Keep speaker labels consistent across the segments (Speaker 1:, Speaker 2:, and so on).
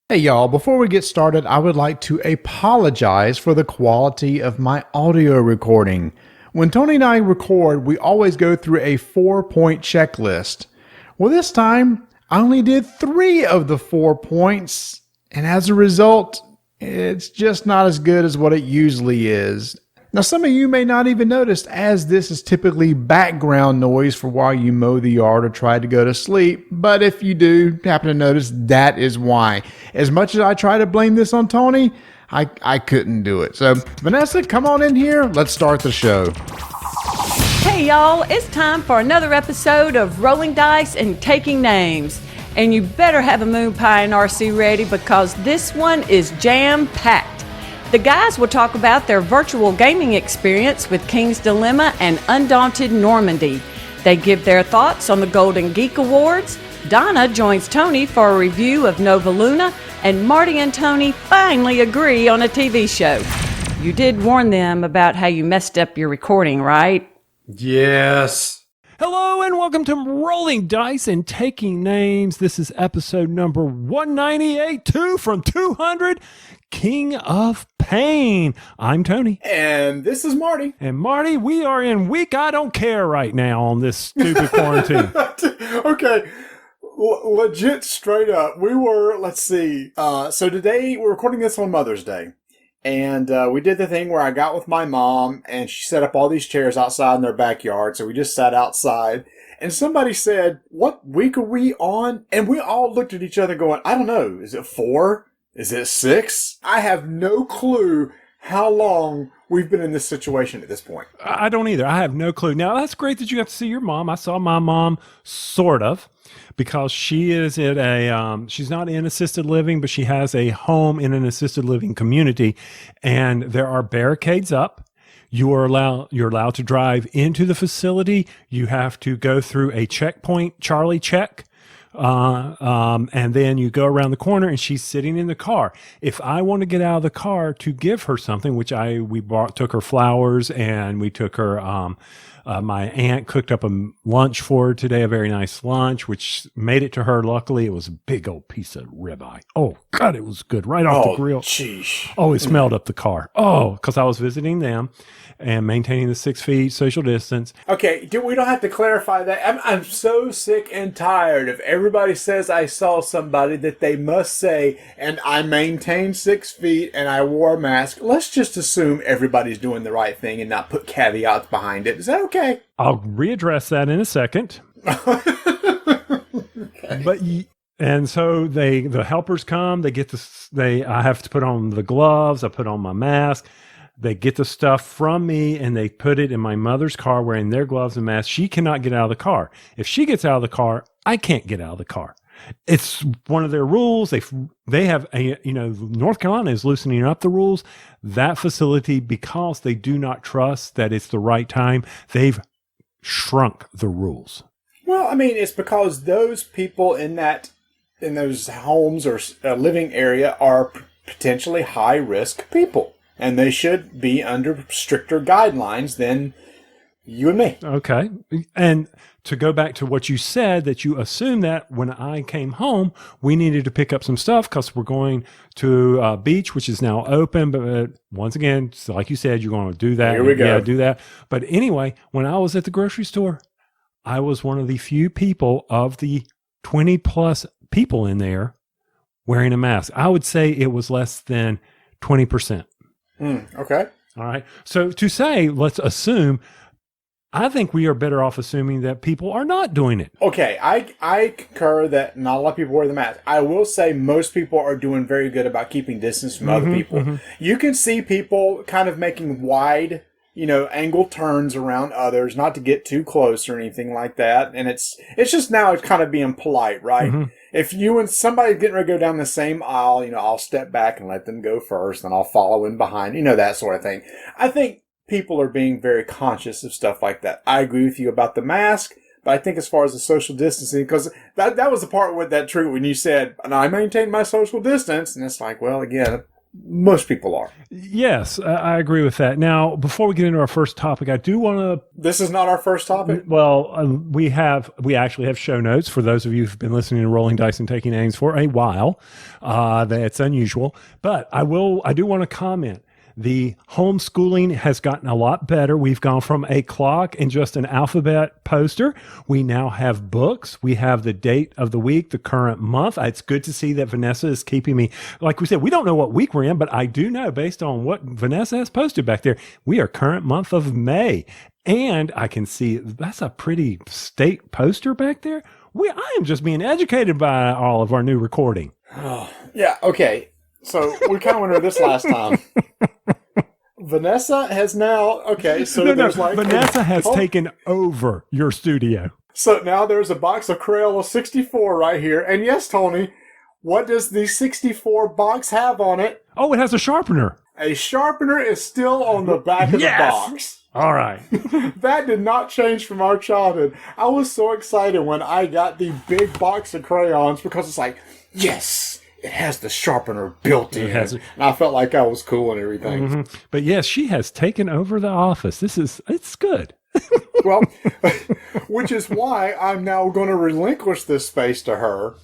Speaker 1: Hey y'all, before we get started, I would like to apologize for the quality of my audio recording. When Tony and I record, we always go through a 4-point checklist. Well, this time, I only did 3 of the 4 points, and as a result, it's just not as good as what it usually is. Now, some of you may not even notice, as this is typically background noise for while you mow the yard or try to go to sleep. But if you do happen to notice, that is why. As much as I try to blame this on Tony, I couldn't do it. So, Vanessa, come on in here. Let's start the show.
Speaker 2: Hey, y'all. It's time for another episode of Rolling Dice and Taking Names. And you better have a moon pie and RC ready because this one is jam-packed. The guys will talk about their virtual gaming experience with King's Dilemma and Undaunted Normandy. They give their thoughts on the Golden Geek Awards. Donna joins Tony for a review of Nova Luna, and Marty and Tony finally agree on a TV show. You did warn them about how you messed up your recording, right?
Speaker 1: Yes.
Speaker 3: Hello and welcome to Rolling Dice and Taking Names. This is episode number 198, 2 from 200. King of Pain. I'm Tony.
Speaker 4: And this is Marty.
Speaker 3: And Marty, we are in week I don't care right now on this stupid quarantine.
Speaker 4: Okay. Legit straight up. We were, let's see. So today we're recording this on Mother's Day. And we did the thing where I got with my mom and she set up all these chairs outside in their backyard. So we just sat outside. And somebody said, what week are we on? And we all looked at each other going, I don't know. Is it 4? Is it 6? I have no clue how long we've been in this situation at this point.
Speaker 3: I don't either. I have no clue. Now, that's great that you got to see your mom. I saw my mom, sort of, because she is at she's not in assisted living, but she has a home in an assisted living community, and there are barricades up. You're allowed to drive into the facility. You have to go through a checkpoint, Charlie check. And then you go around the corner and she's sitting in the car. If I want to get out of the car to give her something, which took her flowers and we took her, my aunt cooked up a lunch for her today, a very nice lunch, which made it to her. Luckily, it was a big old piece of ribeye. Oh, God, it was good. Right off the grill.
Speaker 4: Sheesh.
Speaker 3: Oh, it smelled up the car. Oh, because I was visiting them and maintaining the 6 feet social distance.
Speaker 4: Okay, we don't have to clarify that. I'm so sick and tired of everybody says I saw somebody that they must say, and I maintained 6 feet and I wore a mask. Let's just assume everybody's doing the right thing and not put caveats behind it. Is that okay?
Speaker 3: I'll readdress that in a second.
Speaker 4: Okay.
Speaker 3: And so the helpers come, I have to put on the gloves, I put on my mask. They get the stuff from me and they put it in my mother's car wearing their gloves and masks. She cannot get out of the car. If she gets out of the car, I can't get out of the car. It's one of their rules. They have North Carolina is loosening up the rules. That facility, because they do not trust that it's the right time, they've shrunk the rules.
Speaker 4: Well, I mean, it's because those people in those homes or living area are potentially high risk people. And they should be under stricter guidelines than you and me.
Speaker 3: Okay. And to go back to what you said, that you assumed that when I came home, we needed to pick up some stuff because we're going to a beach, which is now open. But once again, so like you said, you're going to do that.
Speaker 4: Here we go.
Speaker 3: Yeah, do that. But anyway, when I was at the grocery store, I was one of the few people of the 20 plus people in there wearing a mask. I would say it was less than 20%.
Speaker 4: Okay.
Speaker 3: All right. So to say, let's assume, I think we are better off assuming that people are not doing it.
Speaker 4: Okay. I concur that not a lot of people wear the mask. I will say most people are doing very good about keeping distance from other people. Mm-hmm. You can see people kind of making wide, angle turns around others, not to get too close or anything like that. And it's just now it's kind of being polite, right? Mm-hmm. If you and somebody's getting ready to go down the same aisle, I'll step back and let them go first, and I'll follow in behind, that sort of thing. I think people are being very conscious of stuff like that. I agree with you about the mask, but I think as far as the social distancing, because that was the part with that true when you said, and I maintain my social distance, and it's like, well, again, most people are.
Speaker 3: Yes, I agree with that. Now, before we get into our first topic, I do want to.
Speaker 4: This is not our first topic?
Speaker 3: Well, we actually have show notes for those of you who've been listening to Rolling Dice and Taking Names for a while. That's unusual. But I do want to comment. The homeschooling has gotten a lot better. We've gone from a clock and just an alphabet poster. We now have books. We have the date of the week, the current month. It's good to see that Vanessa is keeping me, like we said, we don't know what week we're in, but I do know based on what Vanessa has posted back there, we are current month of May. And I can see that's a pretty state poster back there. I am just being educated by all of our new recording.
Speaker 4: Yeah, okay. So we kind of went over this last time. Vanessa has now,
Speaker 3: Vanessa has taken over your studio.
Speaker 4: So now there's a box of Crayola 64 right here. And yes, Tony, what does the 64 box have on it?
Speaker 3: Oh, it has a sharpener.
Speaker 4: A sharpener is still on the back of the box.
Speaker 3: All right.
Speaker 4: That did not change from our childhood. I was so excited when I got the big box of crayons because it's like, yes, it has the sharpener built in. And I felt like I was cool and everything.
Speaker 3: Mm-hmm. But yes, she has taken over the office. It's good.
Speaker 4: Well, which is why I'm now going to relinquish this space to her.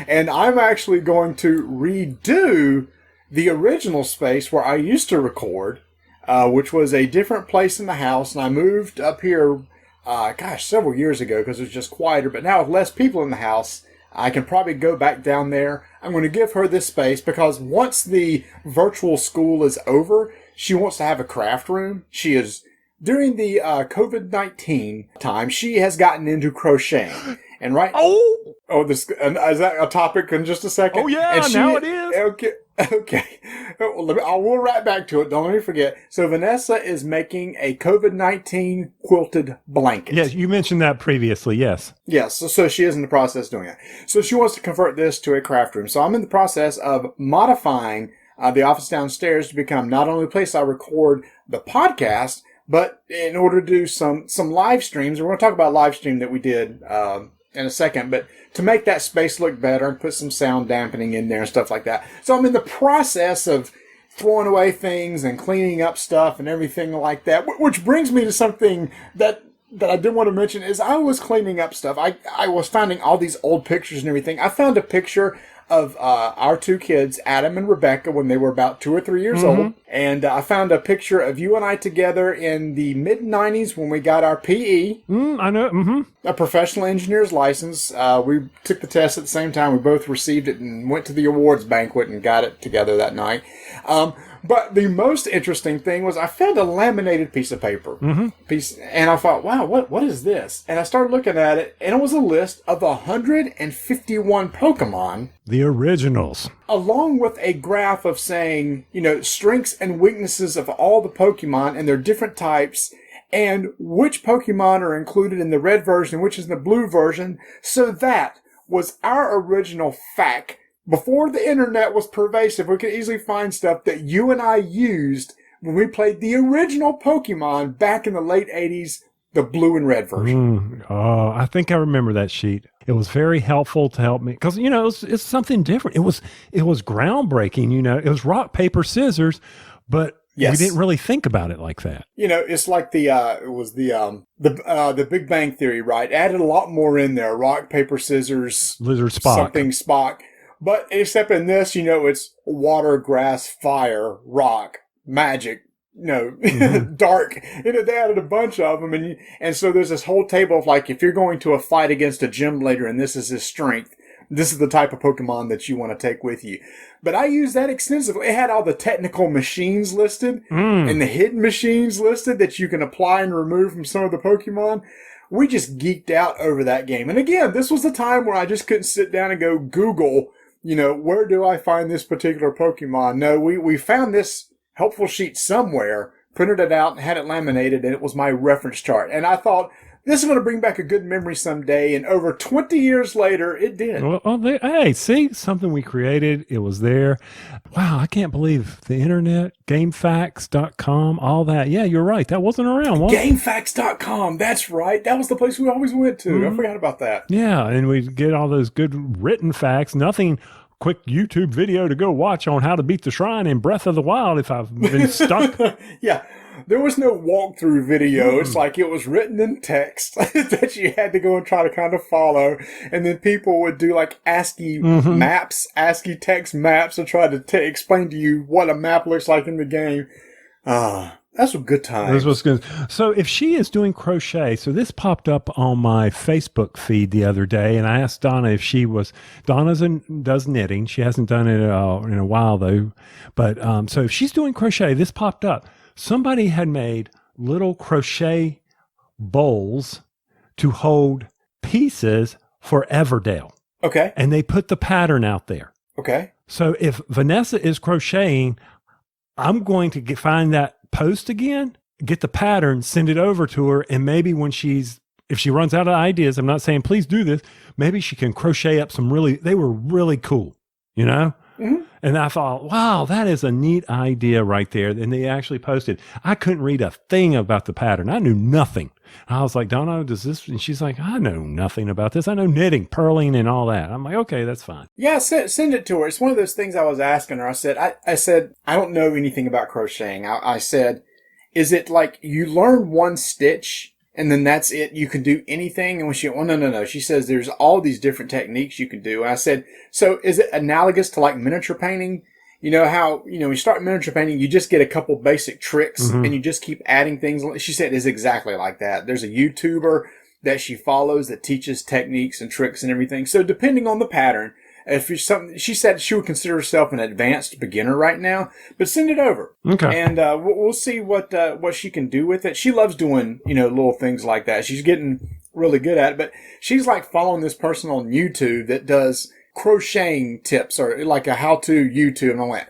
Speaker 4: And I'm actually going to redo the original space where I used to record, which was a different place in the house. And I moved up here, several years ago because it was just quieter. But now with less people in the house, I can probably go back down there. I'm going to give her this space because once the virtual school is over, she wants to have a craft room. She is, during the COVID-19 time, she has gotten into crocheting. And is that a topic in just a second?
Speaker 3: Oh, yeah, now it is.
Speaker 4: Okay. I will write back to it. Don't let me forget. So Vanessa is making a COVID-19 quilted blanket.
Speaker 3: Yes, you mentioned that previously, yes.
Speaker 4: Yes, so she is in the process of doing that. So she wants to convert this to a craft room. So I'm in the process of modifying the office downstairs to become not only a place I record the podcast, but in order to do some live streams. We're going to talk about a live stream that we did in a second, but to make that space look better and put some sound dampening in there and stuff like that. So I'm in the process of throwing away things and cleaning up stuff and everything like that, which brings me to something that I did want to mention is I was cleaning up stuff. I was finding all these old pictures and everything. I found a picture of our two kids, Adam and Rebecca, when they were about 2 or 3 years old. And I found a picture of you and I together in the mid-90s when we got our PE.
Speaker 3: I know.
Speaker 4: A professional engineer's license. We took the test at the same time. We both received it and went to the awards banquet and got it together that night. But the most interesting thing was I found a laminated piece of paper. And I thought, wow, what is this? And I started looking at it, and it was a list of 151 Pokemon.
Speaker 3: The originals.
Speaker 4: Along with a graph of saying, strengths and weaknesses of all the Pokemon and their different types, and which Pokemon are included in the red version, which is in the blue version. So that was our original fact. Before the internet was pervasive, we could easily find stuff that you and I used when we played the original Pokemon back in the late 80s, the blue and red version.
Speaker 3: I think I remember that sheet. It was very helpful to help me because, it's something different. It was groundbreaking, it was rock, paper, scissors, but we didn't really think about it like that.
Speaker 4: It's like the Big Bang Theory, right? Added a lot more in there. Rock, paper, scissors,
Speaker 3: lizard, Spock.
Speaker 4: Something Spock. But except in this, it's water, grass, fire, rock, magic, dark. They added a bunch of them. And so there's this whole table of like, if you're going to a fight against a gym leader and this is his strength, this is the type of Pokemon that you want to take with you. But I used that extensively. It had all the technical machines listed and the hidden machines listed that you can apply and remove from some of the Pokemon. We just geeked out over that game. And again, this was the time where I just couldn't sit down and go Google, where do I find this particular Pokemon? No, we found this helpful sheet somewhere, printed it out, and had it laminated, and it was my reference chart. And I thought, this is going to bring back a good memory someday. And over 20 years later, it did.
Speaker 3: Hey, see, something we created. It was there. Wow, I can't believe the internet, GameFAQs.com, all that. Yeah, you're right. That wasn't around.
Speaker 4: GameFAQs.com. That's right. That was the place we always went to. I forgot about that.
Speaker 3: Yeah, and we'd get all those good written facts. Nothing quick YouTube video to go watch on how to beat the shrine in Breath of the Wild if I've been stuck.
Speaker 4: Yeah. There was no walkthrough video. It's like it was written in text that you had to go and try to kind of follow. And then people would do like ASCII maps, ASCII text maps to try to explain to you what a map looks like in the game. That's a good time.
Speaker 3: This was good. So if she is doing crochet, so this popped up on my Facebook feed the other day, and I asked Donna if she was. Does knitting. She hasn't done it in a while though. But so if she's doing crochet, this popped up. Somebody had made little crochet bowls to hold pieces for Everdell.
Speaker 4: Okay.
Speaker 3: And they put the pattern out there.
Speaker 4: Okay.
Speaker 3: So if Vanessa is crocheting, I'm going to find that post again, get the pattern, send it over to her, and maybe if she runs out of ideas, I'm not saying please do this, maybe she can crochet up they were really cool, you know? Mm-hmm. And I thought, wow, that is a neat idea right there. And they actually posted. I couldn't read a thing about the pattern. I knew nothing. I was like, Donna, does this? And she's like, I know nothing about this. I know knitting, purling, and all that. I'm like, okay, that's fine.
Speaker 4: Yeah, send it to her. It's one of those things I was asking her. I said, I don't know anything about crocheting. I said, is it like you learn one stitch and then that's it? You can do anything? And when she went, no. She says there's all these different techniques you can do. And I said, so is it analogous to like miniature painting? You know how, when you start miniature painting, you just get a couple basic tricks and you just keep adding things. She said it's exactly like that. There's a YouTuber that she follows that teaches techniques and tricks and everything. So depending on the pattern, if you're something, she said she would consider herself an advanced beginner right now, but send it over.
Speaker 3: Okay.
Speaker 4: And we'll see what she can do with it. She loves doing, little things like that. She's getting really good at it, but she's like following this person on YouTube that does crocheting tips or like a how-to YouTube. And I went,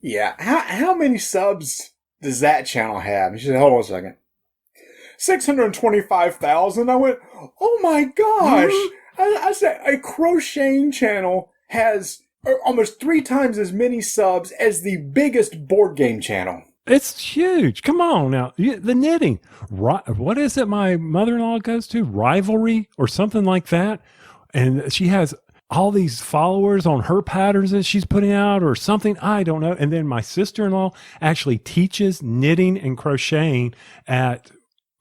Speaker 4: yeah, how many subs does that channel have? And she said, hold on a second. 625,000. I went, oh my gosh. I said a crocheting channel has almost 3 times as many subs as the biggest board game channel.
Speaker 3: It's huge. Come on now. The knitting. What is it my mother-in-law goes to? Rivalry or something like that. And she has all these followers on her patterns that she's putting out or something. I don't know. And then my sister-in-law actually teaches knitting and crocheting at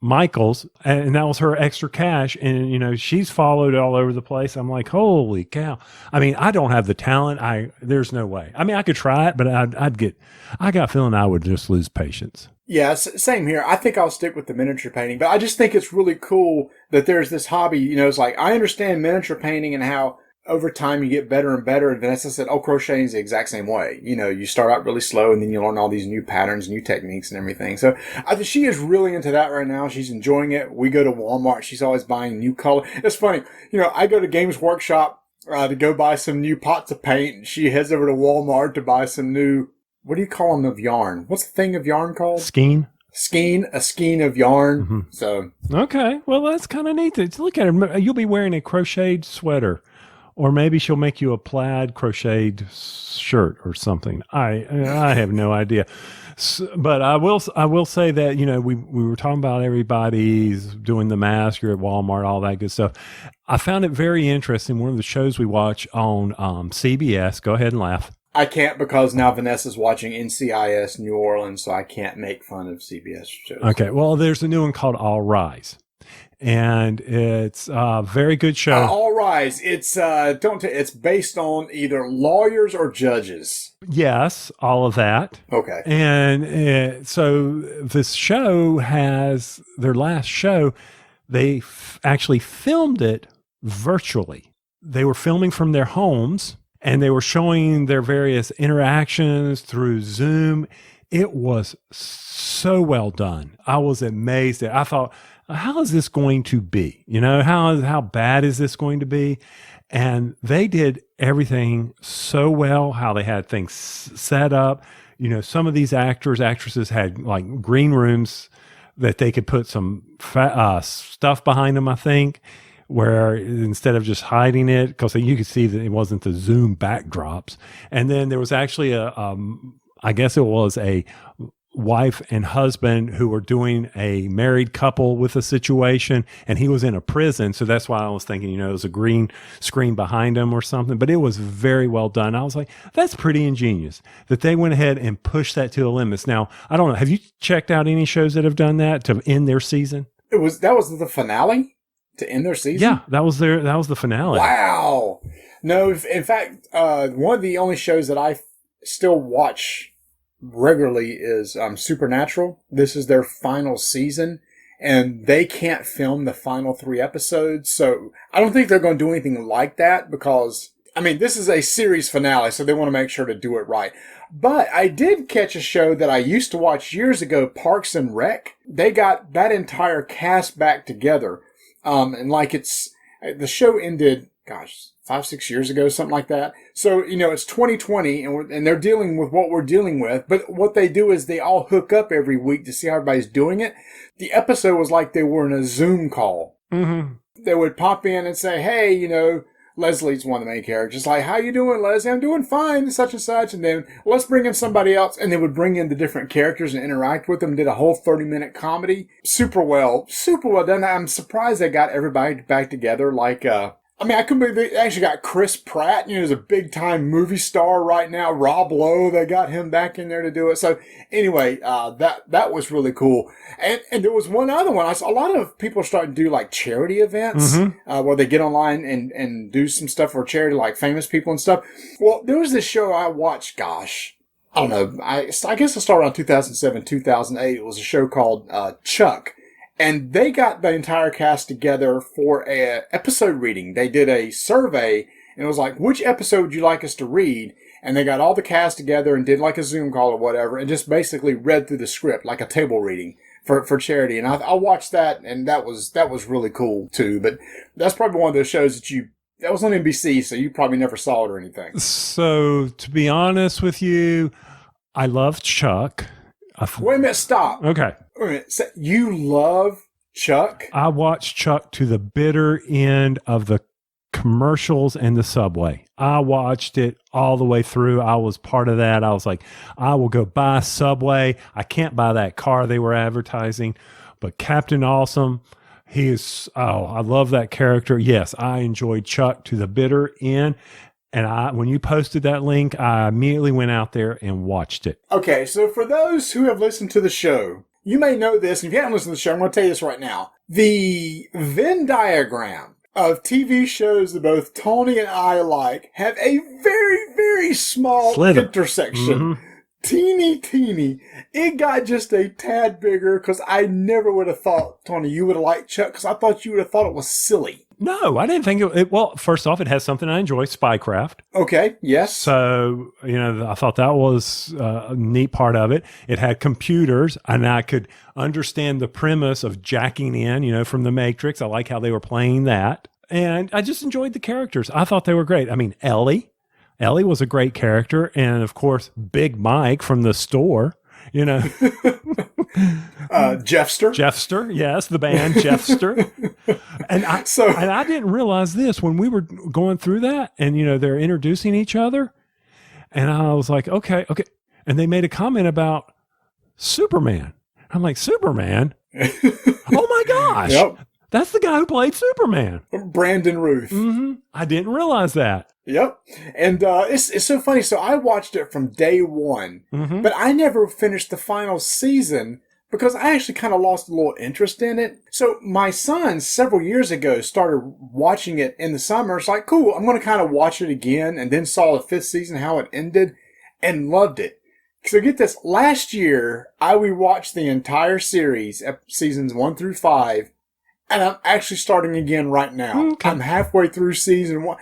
Speaker 3: Michael's, and that was her extra cash. And, she's followed all over the place. I'm like, holy cow. I mean, I don't have the talent. There's no way. I mean, I could try it, but I got a feeling I would just lose patience.
Speaker 4: Yeah, same here. I think I'll stick with the miniature painting, but I just think it's really cool that there's this hobby, it's like, I understand miniature painting and how over time you get better and better. And Vanessa said, crocheting is the exact same way. You start out really slow and then you learn all these new patterns, new techniques and everything. So I think she is really into that right now. She's enjoying it. We go to Walmart. She's always buying new color. It's funny. I go to Games Workshop to go buy some new pots of paint. She heads over to Walmart to buy some new, what do you call them, of yarn? What's the thing of yarn called?
Speaker 3: Skein.
Speaker 4: A skein of yarn.
Speaker 3: Mm-hmm.
Speaker 4: So.
Speaker 3: Okay. Well, that's kind of neat. Look at her. You'll be wearing a crocheted sweater. Or maybe she'll make you a plaid crocheted shirt or something. I have no idea. But I will say that, we were talking about everybody's doing the mask. You're at Walmart, all that good stuff. I found it very interesting. One of the shows we watch on CBS. Go ahead and laugh.
Speaker 4: I can't because now Vanessa's watching NCIS New Orleans, so I can't make fun of CBS shows.
Speaker 3: Okay. Well, there's a new one called All Rise. And it's a very good show.
Speaker 4: All Rise. It's based on either lawyers or judges.
Speaker 3: Yes, all of that.
Speaker 4: Okay.
Speaker 3: And so this show has their last show. They actually filmed it virtually. They were filming from their homes and they were showing their various interactions through Zoom. It was so well done. I was amazed. I thought, how is this going to be? How bad is this going to be? And they did everything so well, how they had things set up. Some of these actresses had like green rooms that they could put some stuff behind them, I think, where instead of just hiding it, because you could see that it wasn't the Zoom backdrops. And then there was actually I guess it was a wife and husband who were doing a married couple with a situation, and he was in a prison. So that's why I was thinking, it was a green screen behind him or something, but it was very well done. I was like, that's pretty ingenious that they went ahead and pushed that to the limits. Now, I don't know. Have you checked out any shows that have done that to end their season?
Speaker 4: That was the finale to end their season?
Speaker 3: Yeah, that was the finale.
Speaker 4: Wow. No, in fact, one of the only shows that I still watch regularly is Supernatural. This is their final season, and they can't film the final 3 episodes, so I don't think they're going to do anything like that because, this is a series finale, so they want to make sure to do it right. But I did catch a show that I used to watch years ago, Parks and Rec. They got that entire cast back together, and the show ended, 5-6 years ago, something like that. So, it's 2020 and they're dealing with what we're dealing with. But what they do is they all hook up every week to see how everybody's doing it. The episode was like they were in a Zoom call.
Speaker 3: Mm-hmm.
Speaker 4: They would pop in and say, hey, Leslie's one of the main characters. Like, how you doing, Leslie? I'm doing fine, such and such. And then let's bring in somebody else. And they would bring in the different characters and interact with them. Did a whole 30-minute comedy. Super well done. I'm surprised they got everybody back together. I couldn't believe they actually got Chris Pratt, who's a big-time movie star right now. Rob Lowe, they got him back in there to do it. So anyway, that was really cool. And there was one other one. I saw a lot of people starting to do charity events, where they get online and do some stuff for charity, like famous people and stuff. Well, there was this show I watched, I don't know, I guess it started around 2007, 2008. It was a show called Chuck. And they got the entire cast together for a episode reading. They did a survey, and it was like, which episode would you like us to read? And they got all the cast together and did a Zoom call or whatever, and just basically read through the script, like a table reading for charity. And I watched that, and that was really cool too. But that's probably one of those shows that was on NBC, so you probably never saw it or anything.
Speaker 3: So to be honest with you, I loved Chuck.
Speaker 4: Wait a minute, stop.
Speaker 3: Okay.
Speaker 4: Wait a minute. So you love Chuck?
Speaker 3: I watched Chuck to the bitter end of the commercials and the subway. I watched it all the way through. I was part of that. I was like, I will go buy Subway. I can't buy that car they were advertising, but Captain Awesome, I love that character. Yes, I enjoyed Chuck to the bitter end. And when you posted that link, I immediately went out there and watched it.
Speaker 4: Okay, so for those who have listened to the show, you may know this, and if you haven't listened to the show, I'm going to tell you this right now. The Venn diagram of TV shows that both Tony and I like have a very, very small intersection. Mm-hmm. Teeny. It got just a tad bigger because I never would have thought, Tony, you would have liked Chuck because I thought you would have thought it was silly.
Speaker 3: No, I didn't think it. Well, first off, it has something I enjoy, spycraft.
Speaker 4: Okay, yes.
Speaker 3: So, I thought that was a neat part of it. It had computers, and I could understand the premise of jacking in, from the Matrix. I like how they were playing that. And I just enjoyed the characters. I thought they were great. Ellie was a great character. And, of course, Big Mike from the store, Jeffster, yes, the band Jeffster. And I didn't realize this when we were going through that, and they're introducing each other, and I was like, okay, and they made a comment about Superman. I'm like, Superman? Oh my gosh!
Speaker 4: Yep.
Speaker 3: That's the guy who played Superman,
Speaker 4: Brandon Ruth.
Speaker 3: Mm-hmm. I didn't realize that.
Speaker 4: Yep. And it's so funny. So I watched it from day one, but I never finished the final season because I actually kind of lost a little interest in it. So my son several years ago started watching it in the summer. It's like, cool, I'm going to kind of watch it again, and then saw the 5th season, how it ended, and loved it. So get this, last year I rewatched the entire series, seasons 1 through 5, and I'm actually starting again right now. Okay. I'm halfway through season 1.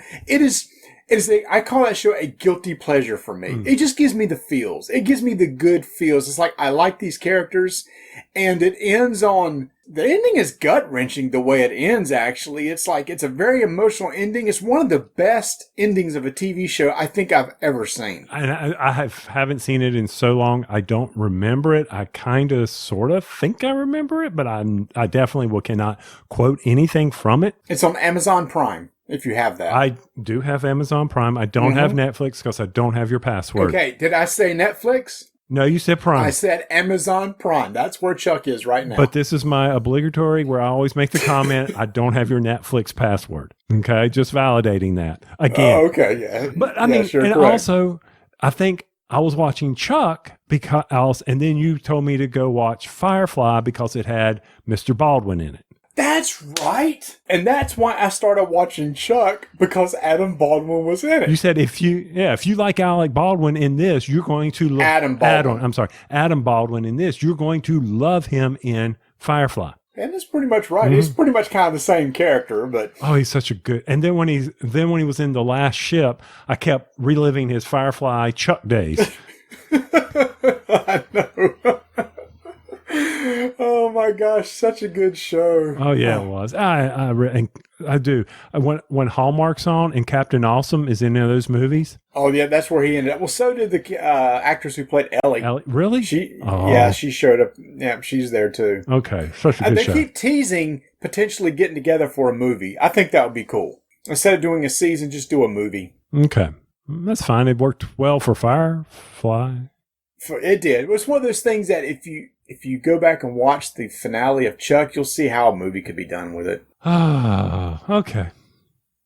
Speaker 4: I call that show a guilty pleasure for me. It just gives me the feels. It gives me the good feels. It's like, I like these characters, and it ends on, the ending is gut-wrenching the way it ends, actually. It's like, it's a very emotional ending. It's one of the best endings of a TV show I think I've ever seen.
Speaker 3: And I haven't seen it in so long, I don't remember it. I kind of, sort of think I remember it, but I definitely cannot quote anything from it.
Speaker 4: It's on Amazon Prime. If you have that.
Speaker 3: I do have Amazon Prime. I don't have Netflix because I don't have your password.
Speaker 4: Okay, did I say Netflix?
Speaker 3: No, you said Prime.
Speaker 4: I said Amazon Prime. That's where Chuck is right now.
Speaker 3: But this is my obligatory where I always make the comment, I don't have your Netflix password. Okay, just validating that. Again.
Speaker 4: Oh, okay, yeah.
Speaker 3: But I mean,
Speaker 4: sure,
Speaker 3: and
Speaker 4: correct.
Speaker 3: also, I think I was watching Chuck because, and then you told me to go watch Firefly because it had Mr. Baldwin in it.
Speaker 4: That's right. And that's why I started watching Chuck, because Adam Baldwin was in it.
Speaker 3: You said if you like Alec Baldwin in this, you're going to love
Speaker 4: Adam Baldwin.
Speaker 3: Adam Baldwin in this. You're going to love him in Firefly.
Speaker 4: And that's pretty much right. He's pretty much kind of the same character, but
Speaker 3: Oh, he's such a good. And then when he was in The Last Ship, I kept reliving his Firefly Chuck days.
Speaker 4: I know. Oh my gosh, such a good show.
Speaker 3: Oh yeah, it was. I do. When Hallmark's on and Captain Awesome is in those movies.
Speaker 4: Oh yeah, that's where he ended up. Well, so did the actress who played Ellie.
Speaker 3: Really?
Speaker 4: Yeah, she showed up. Yeah, she's there too.
Speaker 3: Okay, such a good
Speaker 4: They
Speaker 3: show.
Speaker 4: keep teasing potentially getting together for a movie. I think that would be cool. Instead of doing a season, just do a movie.
Speaker 3: Okay, that's fine. It worked well for Firefly.
Speaker 4: It did. It was one of those things that if you go back and watch the finale of Chuck, you'll see how a movie could be done with it.
Speaker 3: Ah, okay.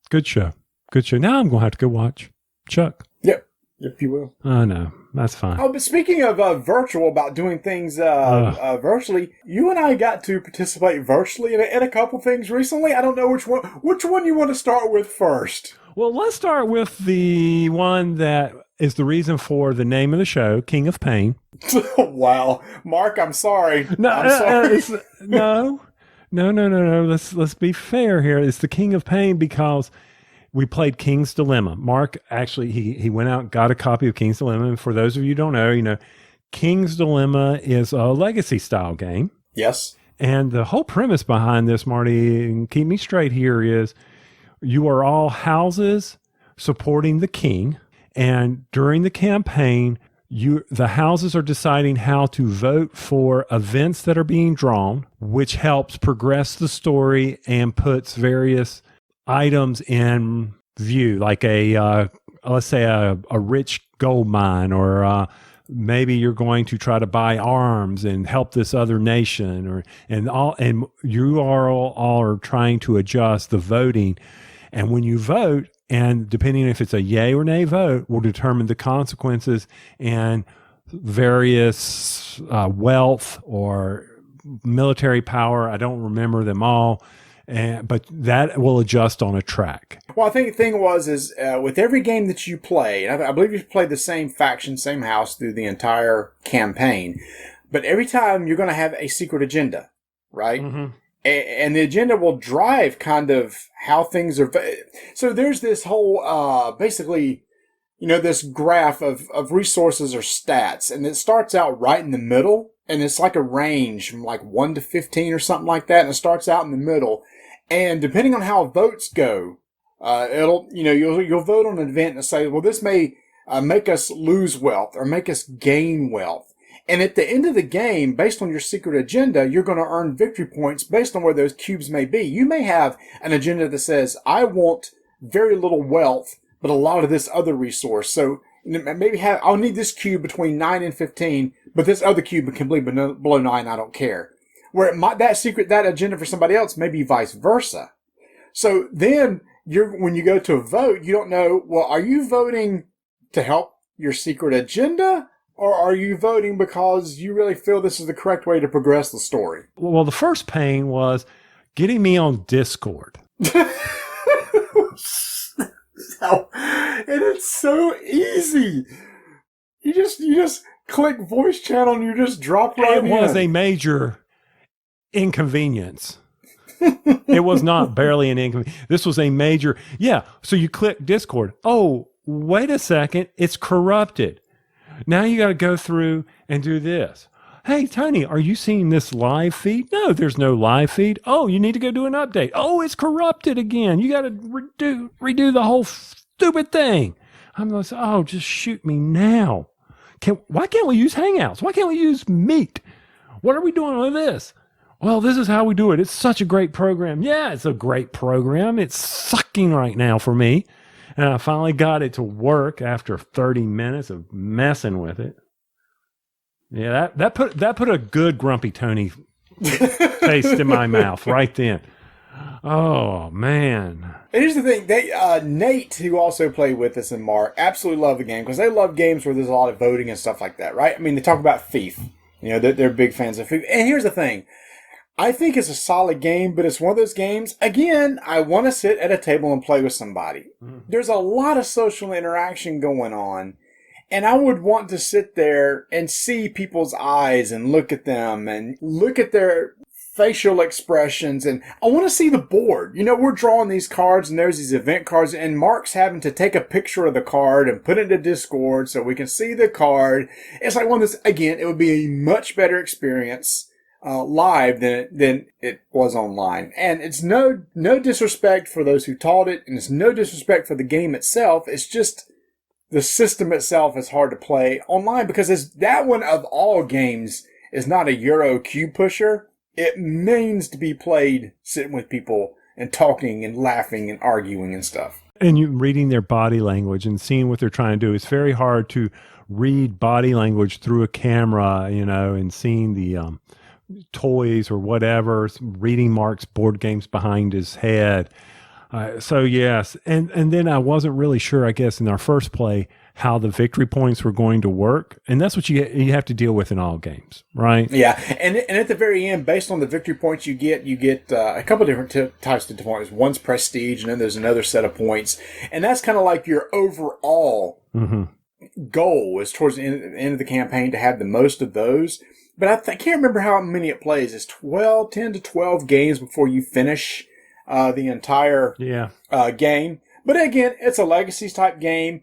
Speaker 3: Good show. Good show. Now I'm going to have to go watch Chuck.
Speaker 4: Yep, if you will.
Speaker 3: Oh, no. That's fine.
Speaker 4: Oh, but speaking of virtual, about doing things virtually, you and I got to participate virtually in a couple things recently. I don't know which one. Which one you want to start with first?
Speaker 3: Well, let's start with the one that is the reason for the name of the show, King of Pain.
Speaker 4: Wow, Mark, I'm sorry.
Speaker 3: No,
Speaker 4: I'm sorry.
Speaker 3: No. Let's be fair here. It's the King of Pain because we played King's Dilemma. Mark actually he went out and got a copy of King's Dilemma. And for those of you who don't know, King's Dilemma is a legacy style game.
Speaker 4: Yes.
Speaker 3: And the whole premise behind this, Marty, and keep me straight here, is you are all houses supporting the king. And during the campaign, the houses are deciding how to vote for events that are being drawn, which helps progress the story and puts various items in view, like let's say a rich gold mine, or maybe you're going to try to buy arms and help this other nation, and you all are trying to adjust the voting. And when you vote, and depending if it's a yay or nay vote, will determine the consequences and various wealth or military power. I don't remember them all, but that will adjust on a track.
Speaker 4: Well, I think the thing is with every game that you play, and I believe you played the same faction, same house through the entire campaign, but every time you're going to have a secret agenda, right? Mm-hmm. And the agenda will drive kind of how things are. So there's this whole, basically, this graph of resources or stats, and it starts out right in the middle, and it's like a range from like 1 to 15 or something like that, and it starts out in the middle. And depending on how votes go, you'll vote on an event and say, well, this may make us lose wealth or make us gain wealth. And at the end of the game, based on your secret agenda, you're going to earn victory points based on where those cubes may be. You may have an agenda that says, I want very little wealth, but a lot of this other resource. So maybe I'll need this cube between 9 and 15, but this other cube can be below 9. I don't care. Where that agenda for somebody else may be vice versa. So then when you go to a vote, you don't know, well, are you voting to help your secret agenda? Or are you voting because you really feel this is the correct way to progress the story?
Speaker 3: Well, the first pain was getting me on Discord.
Speaker 4: And it's so easy. You just click voice channel and you just drop right in.
Speaker 3: It was a major inconvenience. It was not barely an inconvenience. This was a major. Yeah. So you click Discord. Oh, wait a second. It's corrupted. Now you got to go through and do this. Hey, Tony, are you seeing this live feed? No, there's no live feed. Oh, you need to go do an update. Oh, it's corrupted again. You got to redo the whole stupid thing. I'm like, oh, just shoot me now. Why can't we use Hangouts? Why can't we use Meet? What are we doing with this? Well, this is how we do it. It's such a great program. Yeah, it's a great program. It's sucking right now for me. And I finally got it to work after 30 minutes of messing with it. Yeah, that put a good Grumpy Tony taste in my mouth right then. Oh man!
Speaker 4: And here's the thing: Nate, who also played with us, and Mark absolutely love the game because they love games where there's a lot of voting and stuff like that, right? I mean, they talk about Thief. You know, they're big fans of Thief. And here's the thing: I think it's a solid game, but it's one of those games. Again, I want to sit at a table and play with somebody. There's a lot of social interaction going on. And I would want to sit there and see people's eyes and look at them and look at their facial expressions. And I want to see the board. You know, we're drawing these cards and there's these event cards and Mark's having to take a picture of the card and put it into Discord so we can see the card. It's like one of this, again, it would be a much better experience live than it was online. And it's no disrespect for those who taught it, and it's no disrespect for the game itself. It's just the system itself is hard to play online because that one of all games is not a Euro cube pusher. It means to be played sitting with people and talking and laughing and arguing and stuff.
Speaker 3: And you reading their body language and seeing what they're trying to do. It's very hard to read body language through a camera, you know, and seeing the toys or whatever, reading Mark's board games behind his head. So yes, and then I wasn't really sure, I guess, in our first play, how the victory points were going to work, and that's what you have to deal with in all games, right?
Speaker 4: Yeah, and at the very end, based on the victory points you get a couple different types of points. One's prestige, and then there's another set of points, and that's kind of like your overall goal is towards the end of the campaign to have the most of those. But I can't remember how many it plays. It's 10 to 12 games before you finish the entire game. But again, it's a Legacies type game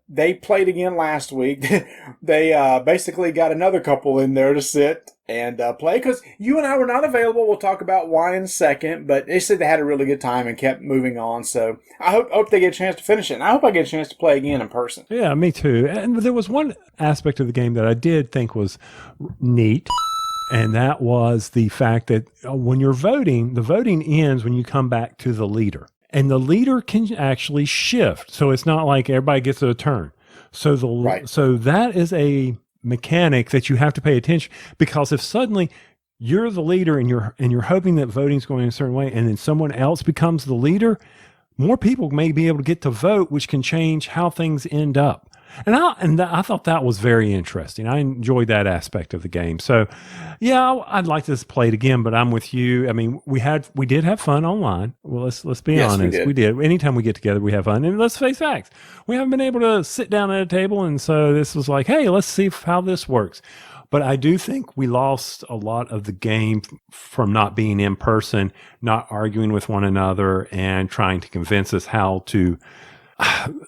Speaker 4: they played again last week. They basically got another couple in there to sit and play because you and I were not available. We'll talk about why in a second, but they said they had a really good time and kept moving on. So I hope they get a chance to finish it, and I hope I get a chance to play again in person.
Speaker 3: Yeah, me too. And there was one aspect of the game that I did think was neat. And that was the fact that when you're voting, the voting ends when you come back to the leader. And the leader can actually shift. So it's not like everybody gets a turn. So so that is a mechanic that you have to pay attention, because if suddenly you're the leader and you're hoping that voting's going in a certain way and then someone else becomes the leader, more people may be able to get to vote, which can change how things end up. And I thought that was very interesting. I enjoyed that aspect of the game. So, yeah, I'd like to play it again. But I'm with you. I mean, we did have fun online. Well, let's be honest. We did. Anytime we get together, we have fun. And let's face facts. We haven't been able to sit down at a table, and so this was like, hey, let's see how this works. But I do think we lost a lot of the game from not being in person, not arguing with one another, and trying to convince us how to.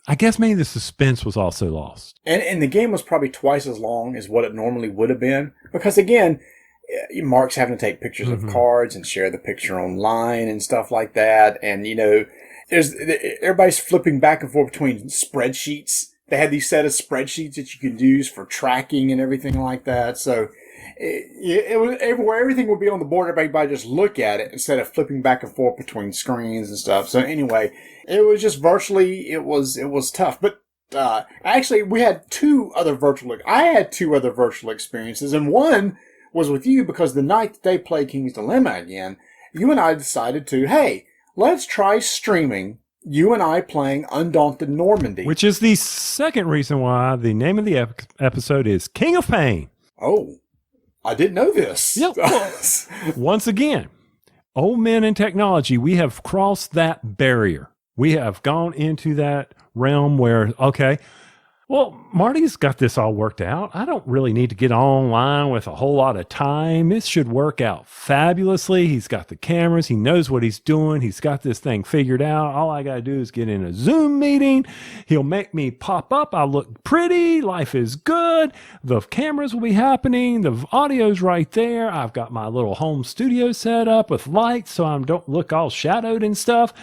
Speaker 3: I guess maybe the suspense was also lost.
Speaker 4: And the game was probably twice as long as what it normally would have been. Because, again, Mark's having to take pictures of cards and share the picture online and stuff like that. And, you know, everybody's flipping back and forth between spreadsheets. They had these set of spreadsheets that you could use for tracking and everything like that. So it was everywhere. Everything would be on the board. Everybody just look at it instead of flipping back and forth between screens and stuff. So anyway, it was just virtually, it was tough. But actually, I had two other virtual experiences, and one was with you because the night that they played King's Dilemma again, you and I decided to, hey, let's try streaming you and I playing Undaunted Normandy.
Speaker 3: Which is the second reason why the name of the episode is King of Pain.
Speaker 4: Oh, I didn't know this.
Speaker 3: Yep. Once again, old men in technology, we have crossed that barrier. We have gone into that realm where, okay, well, Marty's got this all worked out. I don't really need to get online with a whole lot of time. This should work out fabulously. He's got the cameras. He knows what he's doing. He's got this thing figured out. All I got to do is get in a Zoom meeting. He'll make me pop up. I look pretty. Life is good. The cameras will be happening. The audio's right there. I've got my little home studio set up with lights so I don't look all shadowed and stuff.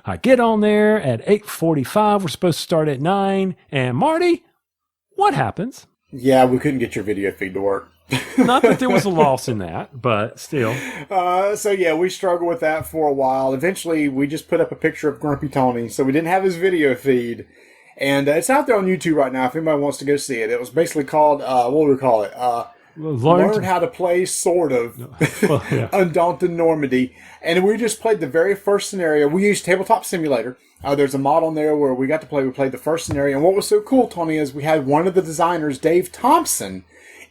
Speaker 3: I get on there at 8:45. We're supposed to start at 9. And Marty, what happens?
Speaker 4: Yeah, we couldn't get your video feed to work.
Speaker 3: Not that there was a loss in that, but still.
Speaker 4: So yeah, we struggled with that for a while. Eventually, we just put up a picture of Grumpy Tony, so we didn't have his video feed. And it's out there on YouTube right now if anybody wants to go see it. It was basically called, what do we call it? Learn how to play, sort of,
Speaker 3: Well, yeah.
Speaker 4: Undaunted Normandy. And we just played the very first scenario. We used Tabletop Simulator. There's a mod on there where we got to play. We played the first scenario. And what was so cool, Tony, is we had one of the designers, Dave Thompson,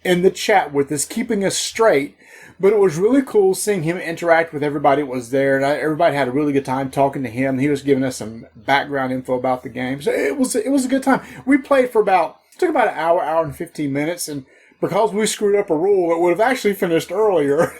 Speaker 4: in the chat with us, keeping us straight. But it was really cool seeing him interact with everybody that was there. And everybody had a really good time talking to him. He was giving us some background info about the game. So it was a good time. We played for took about an hour and 15 minutes. And because we screwed up a rule, it would have actually finished earlier.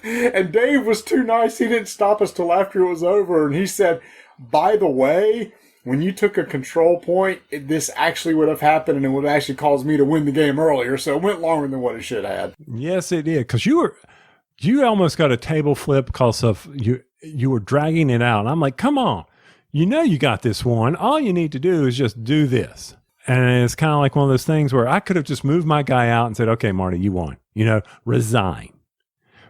Speaker 4: And Dave was too nice. He didn't stop us till after it was over. And he said, by the way, when you took a control point, this actually would have happened, and it would have actually caused me to win the game earlier. So it went longer than what it should have.
Speaker 3: Yes, it did. Because you almost got a table flip because of you were dragging it out. And I'm like, come on, you got this one. All you need to do is just do this. And it's kind of like one of those things where I could have just moved my guy out and said, okay, Marty, you won, resign,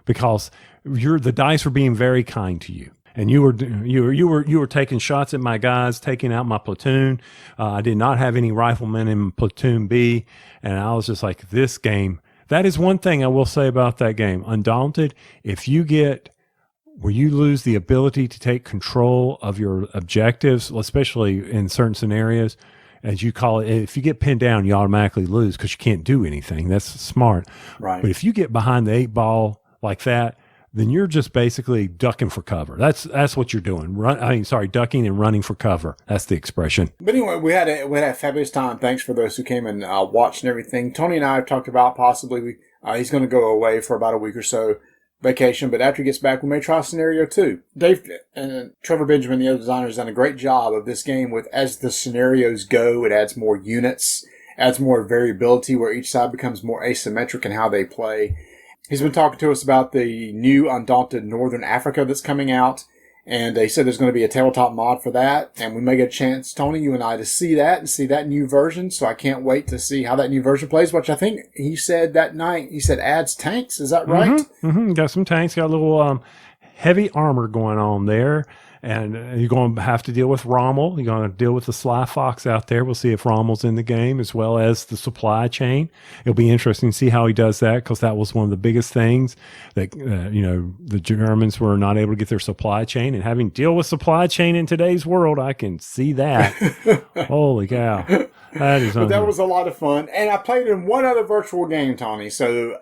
Speaker 3: because the dice were being very kind to you. And you were taking shots at my guys, taking out my platoon. I did not have any riflemen in platoon B. And I was just like, this game, that is one thing I will say about that game. Undaunted, if you get where you lose the ability to take control of your objectives, especially in certain scenarios, as you call it, if you get pinned down, you automatically lose because you can't do anything. That's smart.
Speaker 4: Right.
Speaker 3: But if you get behind the 8-ball like that, then you're just basically ducking for cover. That's what you're doing. Ducking and running for cover. That's the expression.
Speaker 4: But anyway, we had a fabulous time. Thanks for those who came and watched and everything. Tony and I have talked about possibly he's going to go away for about a week or so vacation, but after he gets back, we may try scenario 2. Dave and Trevor Benjamin, the other designers, done a great job of this game with, as the scenarios go, it adds more units, adds more variability where each side becomes more asymmetric in how they play. He's been talking to us about the new Undaunted Northern Africa that's coming out, and he said there's going to be a tabletop mod for that, and we may get a chance, Tony, you and I, to see that new version, so I can't wait to see how that new version plays, which I think he said that night, adds tanks, is that right?
Speaker 3: Mm-hmm, mm-hmm. Got some tanks, got a little heavy armor going on there. And you're going to have to deal with Rommel. You're going to deal with the Sly Fox out there. We'll see if Rommel's in the game, as well as the supply chain. It'll be interesting to see how he does that, because that was one of the biggest things that, the Germans were not able to get their supply chain. And having to deal with supply chain in today's world, I can see that. Holy cow. That is
Speaker 4: But that was a lot of fun. And I played in one other virtual game, Tony. So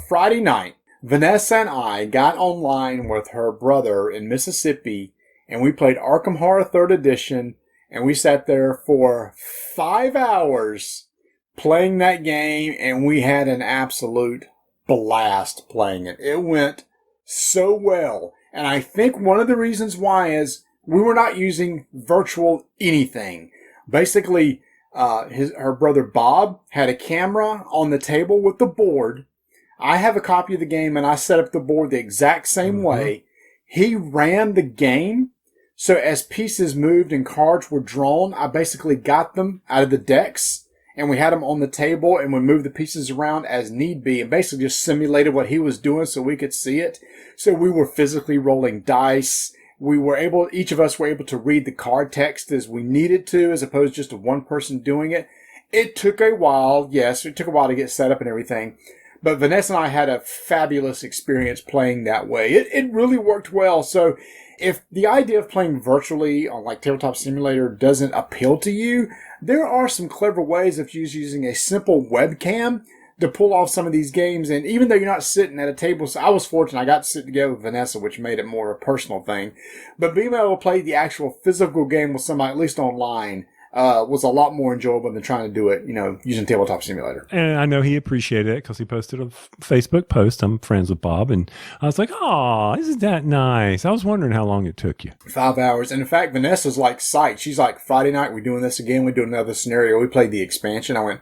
Speaker 4: Friday night, Vanessa and I got online with her brother in Mississippi, and we played Arkham Horror 3rd Edition, and we sat there for 5 hours playing that game, and we had an absolute blast playing it. It went so well. And I think one of the reasons why is we were not using virtual anything. Basically, her brother Bob had a camera on the table with the board. I have a copy of the game, and I set up the board the exact same way. He ran the game. So as pieces moved and cards were drawn, I basically got them out of the decks, and we had them on the table, and we moved the pieces around as need be, and basically just simulated what he was doing so we could see it. So we were physically rolling dice. Each of us were able to read the card text as we needed to, as opposed to just one person doing it. It took a while. Yes, it took a while to get set up and everything. But Vanessa and I had a fabulous experience playing that way. It really worked well. So if the idea of playing virtually on like Tabletop Simulator doesn't appeal to you, there are some clever ways of using a simple webcam to pull off some of these games. And even though you're not sitting at a table, so I was fortunate, I got to sit together with Vanessa, which made it more a personal thing. But being able to play the actual physical game with somebody, at least online, was a lot more enjoyable than trying to do it, using Tabletop Simulator.
Speaker 3: And I know he appreciated it because he posted a Facebook post. I'm friends with Bob, and I was like, "Oh, isn't that nice?" I was wondering how long it took you.
Speaker 4: 5 hours. And in fact, Vanessa's like psyched. She's like, Friday night, we're doing this again. We do another scenario. We played the expansion. I went,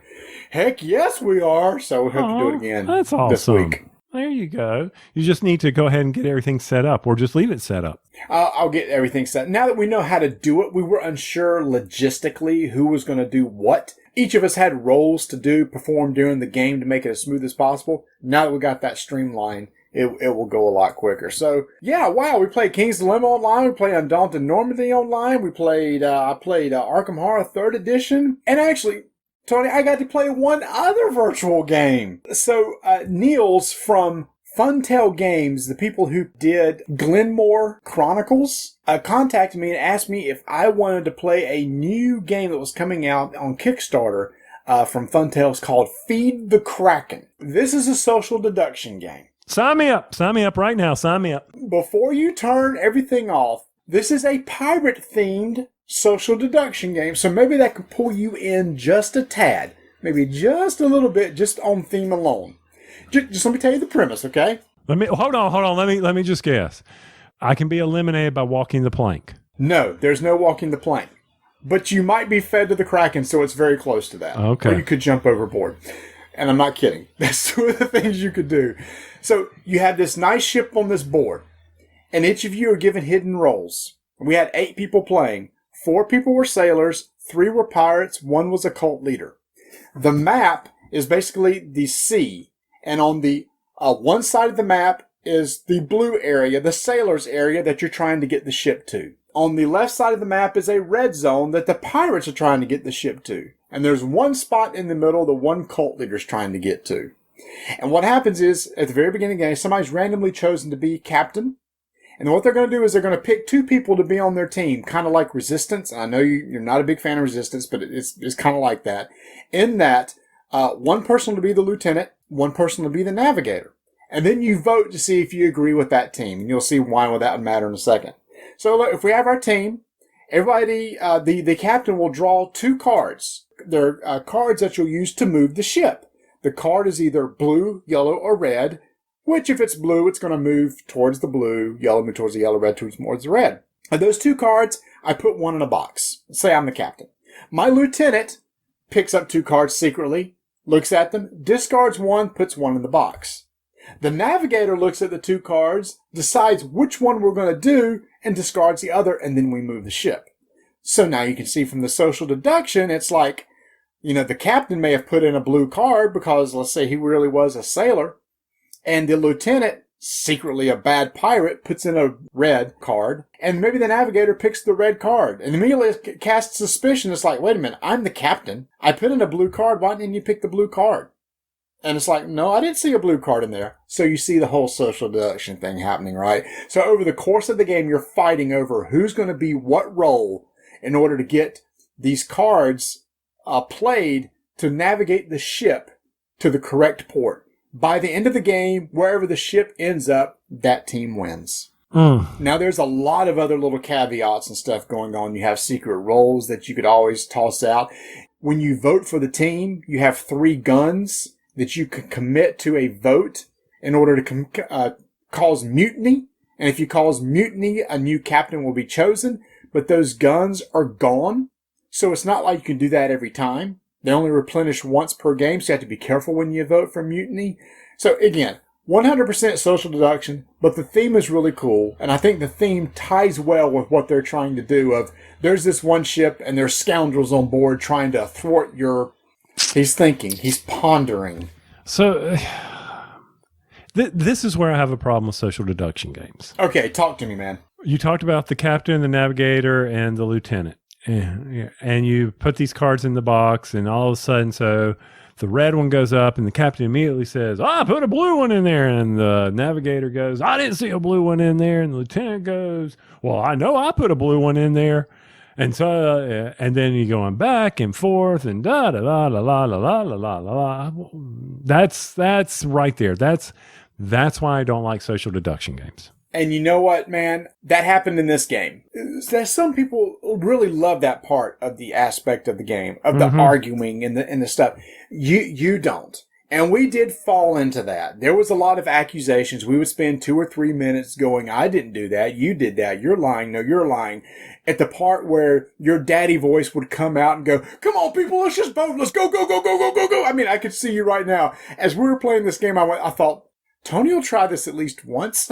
Speaker 4: heck yes, we are. So we hope to do it again
Speaker 3: that's awesome.
Speaker 4: This week.
Speaker 3: There you go. You just need to go ahead and get everything set up, or just leave it set up.
Speaker 4: I'll get everything set. Now that we know how to do it, we were unsure logistically who was going to do what. Each of us had roles to perform during the game to make it as smooth as possible. Now that we got that streamlined, it will go a lot quicker. So, yeah, wow, we played King's Dilemma online. We played Undaunted Normandy online. We played, I played Arkham Horror 3rd Edition. And actually, Tony, I got to play one other virtual game. So, Niels from Funtail Games, the people who did Glenmore Chronicles, contacted me and asked me if I wanted to play a new game that was coming out on Kickstarter from Funtails called Feed the Kraken. This is a social deduction game.
Speaker 3: Sign me up. Sign me up right now. Sign me up.
Speaker 4: Before you turn everything off, this is a pirate-themed social deduction game, so maybe that could pull you in just a tad. Maybe just a little bit, just on theme alone. Just let me tell you the premise, okay?
Speaker 3: Hold on. Let me just guess. I can be eliminated by walking the plank.
Speaker 4: No, there's no walking the plank. But you might be fed to the Kraken, so it's very close to that.
Speaker 3: Okay.
Speaker 4: Or you could jump overboard. And I'm not kidding. That's two of the things you could do. So you have this nice ship on this board, and each of you are given hidden roles. We had 8 people playing. 4 people were sailors, 3 were pirates, 1 was a cult leader. The map is basically the sea, and on the one side of the map is the blue area, the sailors area that you're trying to get the ship to. On the left side of the map is a red zone that the pirates are trying to get the ship to. And there's one spot in the middle the one cult leader's trying to get to. And what happens is, at the very beginning of the game, somebody's randomly chosen to be captain. And what they're going to do is they're going to pick 2 people to be on their team, kind of like Resistance. And I know you're not a big fan of Resistance, but it's kind of like that. In that, one person will be the lieutenant, one person will be the navigator. And then you vote to see if you agree with that team. And you'll see why that would matter in a second. So look, if we have our team, everybody, the captain will draw 2 cards. They're cards that you'll use to move the ship. The card is either blue, yellow, or red, which if it's blue, it's going to move towards the blue, yellow move towards the yellow, red towards the red. And those 2 cards, I put one in a box. Say I'm the captain. My lieutenant picks up 2 cards secretly, looks at them, discards 1, puts 1 in the box. The navigator looks at the 2 cards, decides which one we're going to do, and discards the other, and then we move the ship. So now you can see from the social deduction, it's like, the captain may have put in a blue card because, let's say, he really was a sailor, and the lieutenant, secretly a bad pirate, puts in a red card, and maybe the navigator picks the red card, and immediately casts suspicion. It's like, wait a minute, I'm the captain. I put in a blue card. Why didn't you pick the blue card? And it's like, no, I didn't see a blue card in there. So you see the whole social deduction thing happening, right? So over the course of the game, you're fighting over who's going to be what role in order to get these cards played to navigate the ship to the correct port. By the end of the game, wherever the ship ends up, that team wins. Now, there's a lot of other little caveats and stuff going on. You have secret roles that you could always toss out. When you vote for the team, you have 3 guns that you can commit to a vote in order to cause mutiny. And if you cause mutiny, a new captain will be chosen. But those guns are gone. So it's not like you can do that every time. They only replenish once per game, so you have to be careful when you vote for mutiny. So again, 100% social deduction, but the theme is really cool. And I think the theme ties well with what they're trying to do of, there's this one ship and there's scoundrels on board trying to thwart your... He's thinking, he's pondering.
Speaker 3: So... This is where I have a problem with social deduction games.
Speaker 4: Okay, talk to me, man.
Speaker 3: You talked about the captain, the navigator, and the lieutenant. And you put these cards in the box, and all of a sudden, so the red one goes up, and the captain immediately says, I put a blue one in there. And the navigator goes, I didn't see a blue one in there. And the lieutenant goes, well, I know I put a blue one in there. And so, and then you're going back and forth and da da da la la la la la la la. That's right there. That's why I don't like social deduction games.
Speaker 4: And you know what, man? That happened in this game. Some people really love that part of the aspect of the game, of the arguing and the stuff. You don't. And we did fall into that. There was a lot of accusations. We would spend 2 or 3 minutes going, I didn't do that. You did that. You're lying. No, you're lying. At the part where your daddy voice would come out and go, come on, people, let's just vote. Let's go, go, go, go, go, go, go. I mean, I could see you right now. As we were playing this game, I thought, Tony will try this at least once.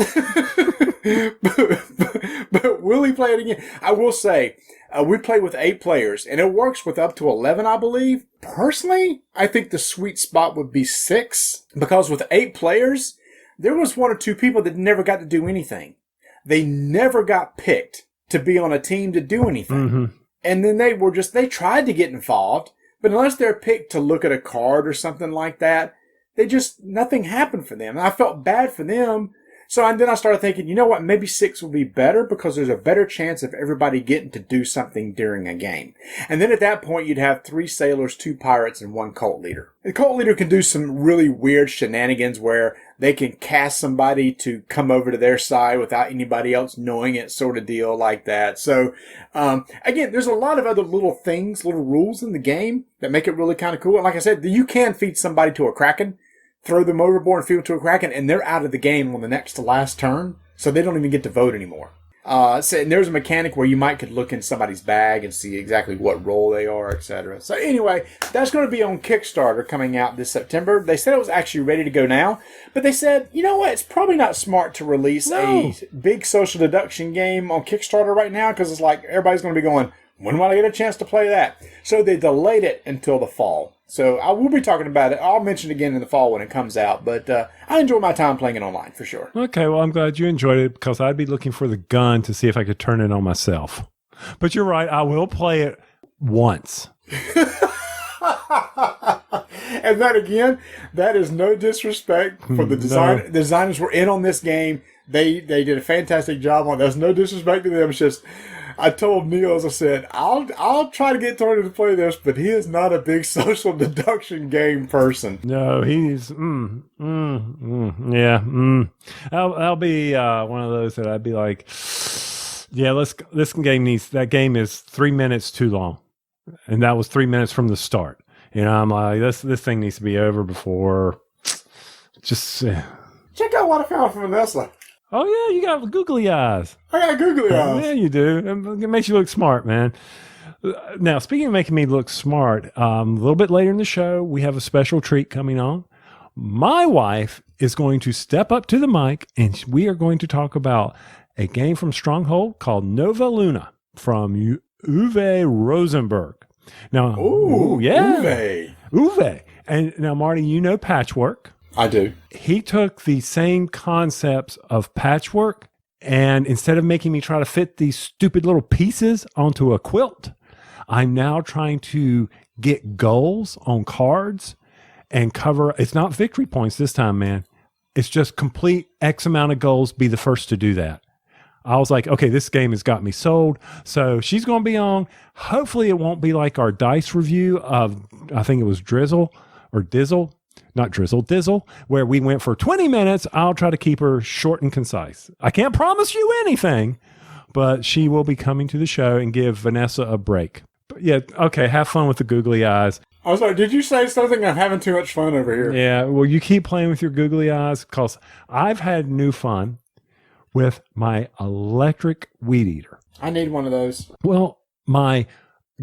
Speaker 4: but will he play it again? I will say, we play with 8 players, and it works with up to 11, I believe. Personally, I think the sweet spot would be 6, because with 8 players, there was one or two people that never got to do anything. They never got picked to be on a team to do anything.
Speaker 3: Mm-hmm.
Speaker 4: And then they tried to get involved, but unless they're picked to look at a card or something like that, nothing happened for them. And I felt bad for them. So and then I started thinking, you know what, maybe 6 will be better because there's a better chance of everybody getting to do something during a game. And then at that point, you'd have 3 sailors, 2 pirates, and 1 cult leader. The cult leader can do some really weird shenanigans where they can cast somebody to come over to their side without anybody else knowing it, sort of deal like that. So, again, there's a lot of other little things, little rules in the game that make it really kind of cool. And like I said, you can feed somebody to a Kraken, throw them overboard and feed them to a Kraken, and they're out of the game on the next to last turn, so they don't even get to vote anymore. And there's a mechanic where you could look in somebody's bag and see exactly what role they are, etc. So anyway, that's going to be on Kickstarter coming out this September. They said it was actually ready to go now, but they said, you know what, it's probably not smart to release a big social deduction game on Kickstarter right now because it's like everybody's going to be going, when will I get a chance to play that? So they delayed it until the fall. So I will be talking about it. I'll mention it again in the fall when it comes out. But I enjoy my time playing it online for sure.
Speaker 3: Okay, well, I'm glad you enjoyed it because I'd be looking for the gun to see if I could turn it on myself. But you're right. I will play it once.
Speaker 4: And that, again, that is no disrespect for the design. No. The designers were in on this game. They did a fantastic job on it. There's no disrespect to them. It's just... I told Neil, as I said, I'll try to get Tony to play this, but he is not a big social deduction game person.
Speaker 3: No, he's I'll be one of those that I'd be like, yeah, that game is 3 minutes too long, and that was 3 minutes from the start. You know, I'm like, this thing needs to be over before. Just
Speaker 4: check out what I found from Vanessa.
Speaker 3: Oh, yeah, you got googly eyes.
Speaker 4: I got googly eyes.
Speaker 3: Yeah, you do. It makes you look smart, man. Now, speaking of making me look smart, a little bit later in the show, we have a special treat coming on. My wife is going to step up to the mic, and we are going to talk about a game from Stronghold called Nova Luna from Uwe Rosenberg. Now, Uwe. And now, Marty, you know Patchwork.
Speaker 4: I do.
Speaker 3: He took the same concepts of Patchwork, and instead of making me try to fit these stupid little pieces onto a quilt, I'm now trying to get goals on cards and cover. It's not victory points this time, man. It's just complete X amount of goals. Be the first to do that. I was like, okay, this game has got me sold. So she's going to be on. Hopefully it won't be like our dice review of, I think it was Dizzle, where we went for 20 minutes. I'll try to keep her short and concise. I can't promise you anything, but she will be coming to the show and give Vanessa a break. But yeah, okay, have fun with the googly eyes.
Speaker 4: I was like, did you say something? I'm having too much fun over here.
Speaker 3: Yeah, well, you keep playing with your googly eyes because I've had new fun with my electric weed eater.
Speaker 4: I need one of those.
Speaker 3: Well, my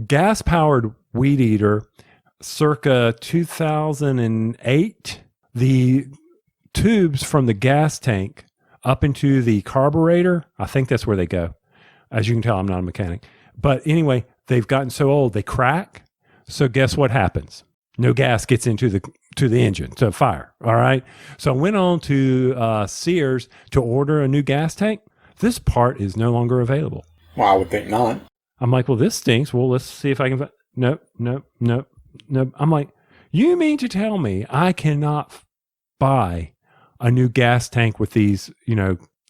Speaker 3: gas-powered weed eater circa 2008, the tubes from the gas tank up into the carburetor, I think that's where they go. As you can tell, I'm not a mechanic. But anyway, they've gotten so old, they crack. So guess what happens? No gas gets into the engine, to fire. All right. So I went on to Sears to order a new gas tank. This part is no longer available.
Speaker 4: Well, I would think not.
Speaker 3: I'm like, well, this stinks. Well, let's see if I can. Nope. I'm like, you mean to tell me I cannot buy a new gas tank with these,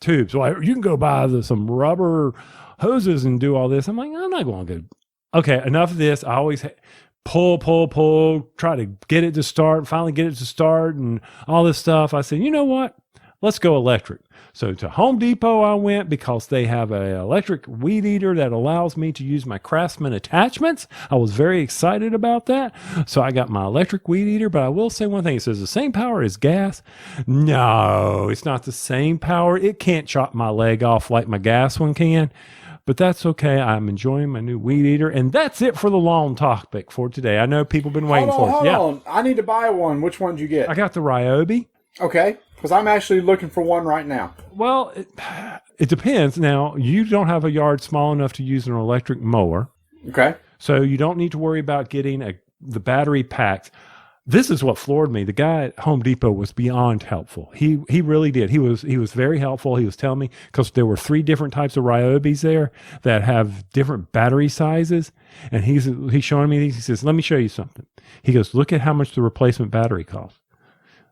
Speaker 3: tubes? Well, you can go buy some rubber hoses and do all this. I'm like, I'm not going to go. Okay, enough of this. I always pull, try to get it to start, finally get it to start and all this stuff. I said, you know what? Let's go electric. So to Home Depot I went because they have an electric weed eater that allows me to use my Craftsman attachments. I was very excited about that. So I got my electric weed eater, but I will say one thing. It says the same power as gas. No, it's not the same power. It can't chop my leg off like my gas one can. But that's okay. I'm enjoying my new weed eater. And that's it for the long topic for today. I know people have been waiting for it.
Speaker 4: Hold on. I need to buy one. Which one did you get?
Speaker 3: I got the Ryobi.
Speaker 4: Okay. Because I'm actually looking for one right now.
Speaker 3: Well, it depends. Now, you don't have a yard small enough to use an electric mower.
Speaker 4: Okay.
Speaker 3: So you don't need to worry about getting the battery packed. this is what floored me. The guy at Home Depot was beyond helpful. He really did. He was very helpful. He was telling me, because there were 3 different types of Ryobis there that have different battery sizes. And he's showing me these. He says, let me show you something. He goes, look at how much the replacement battery costs.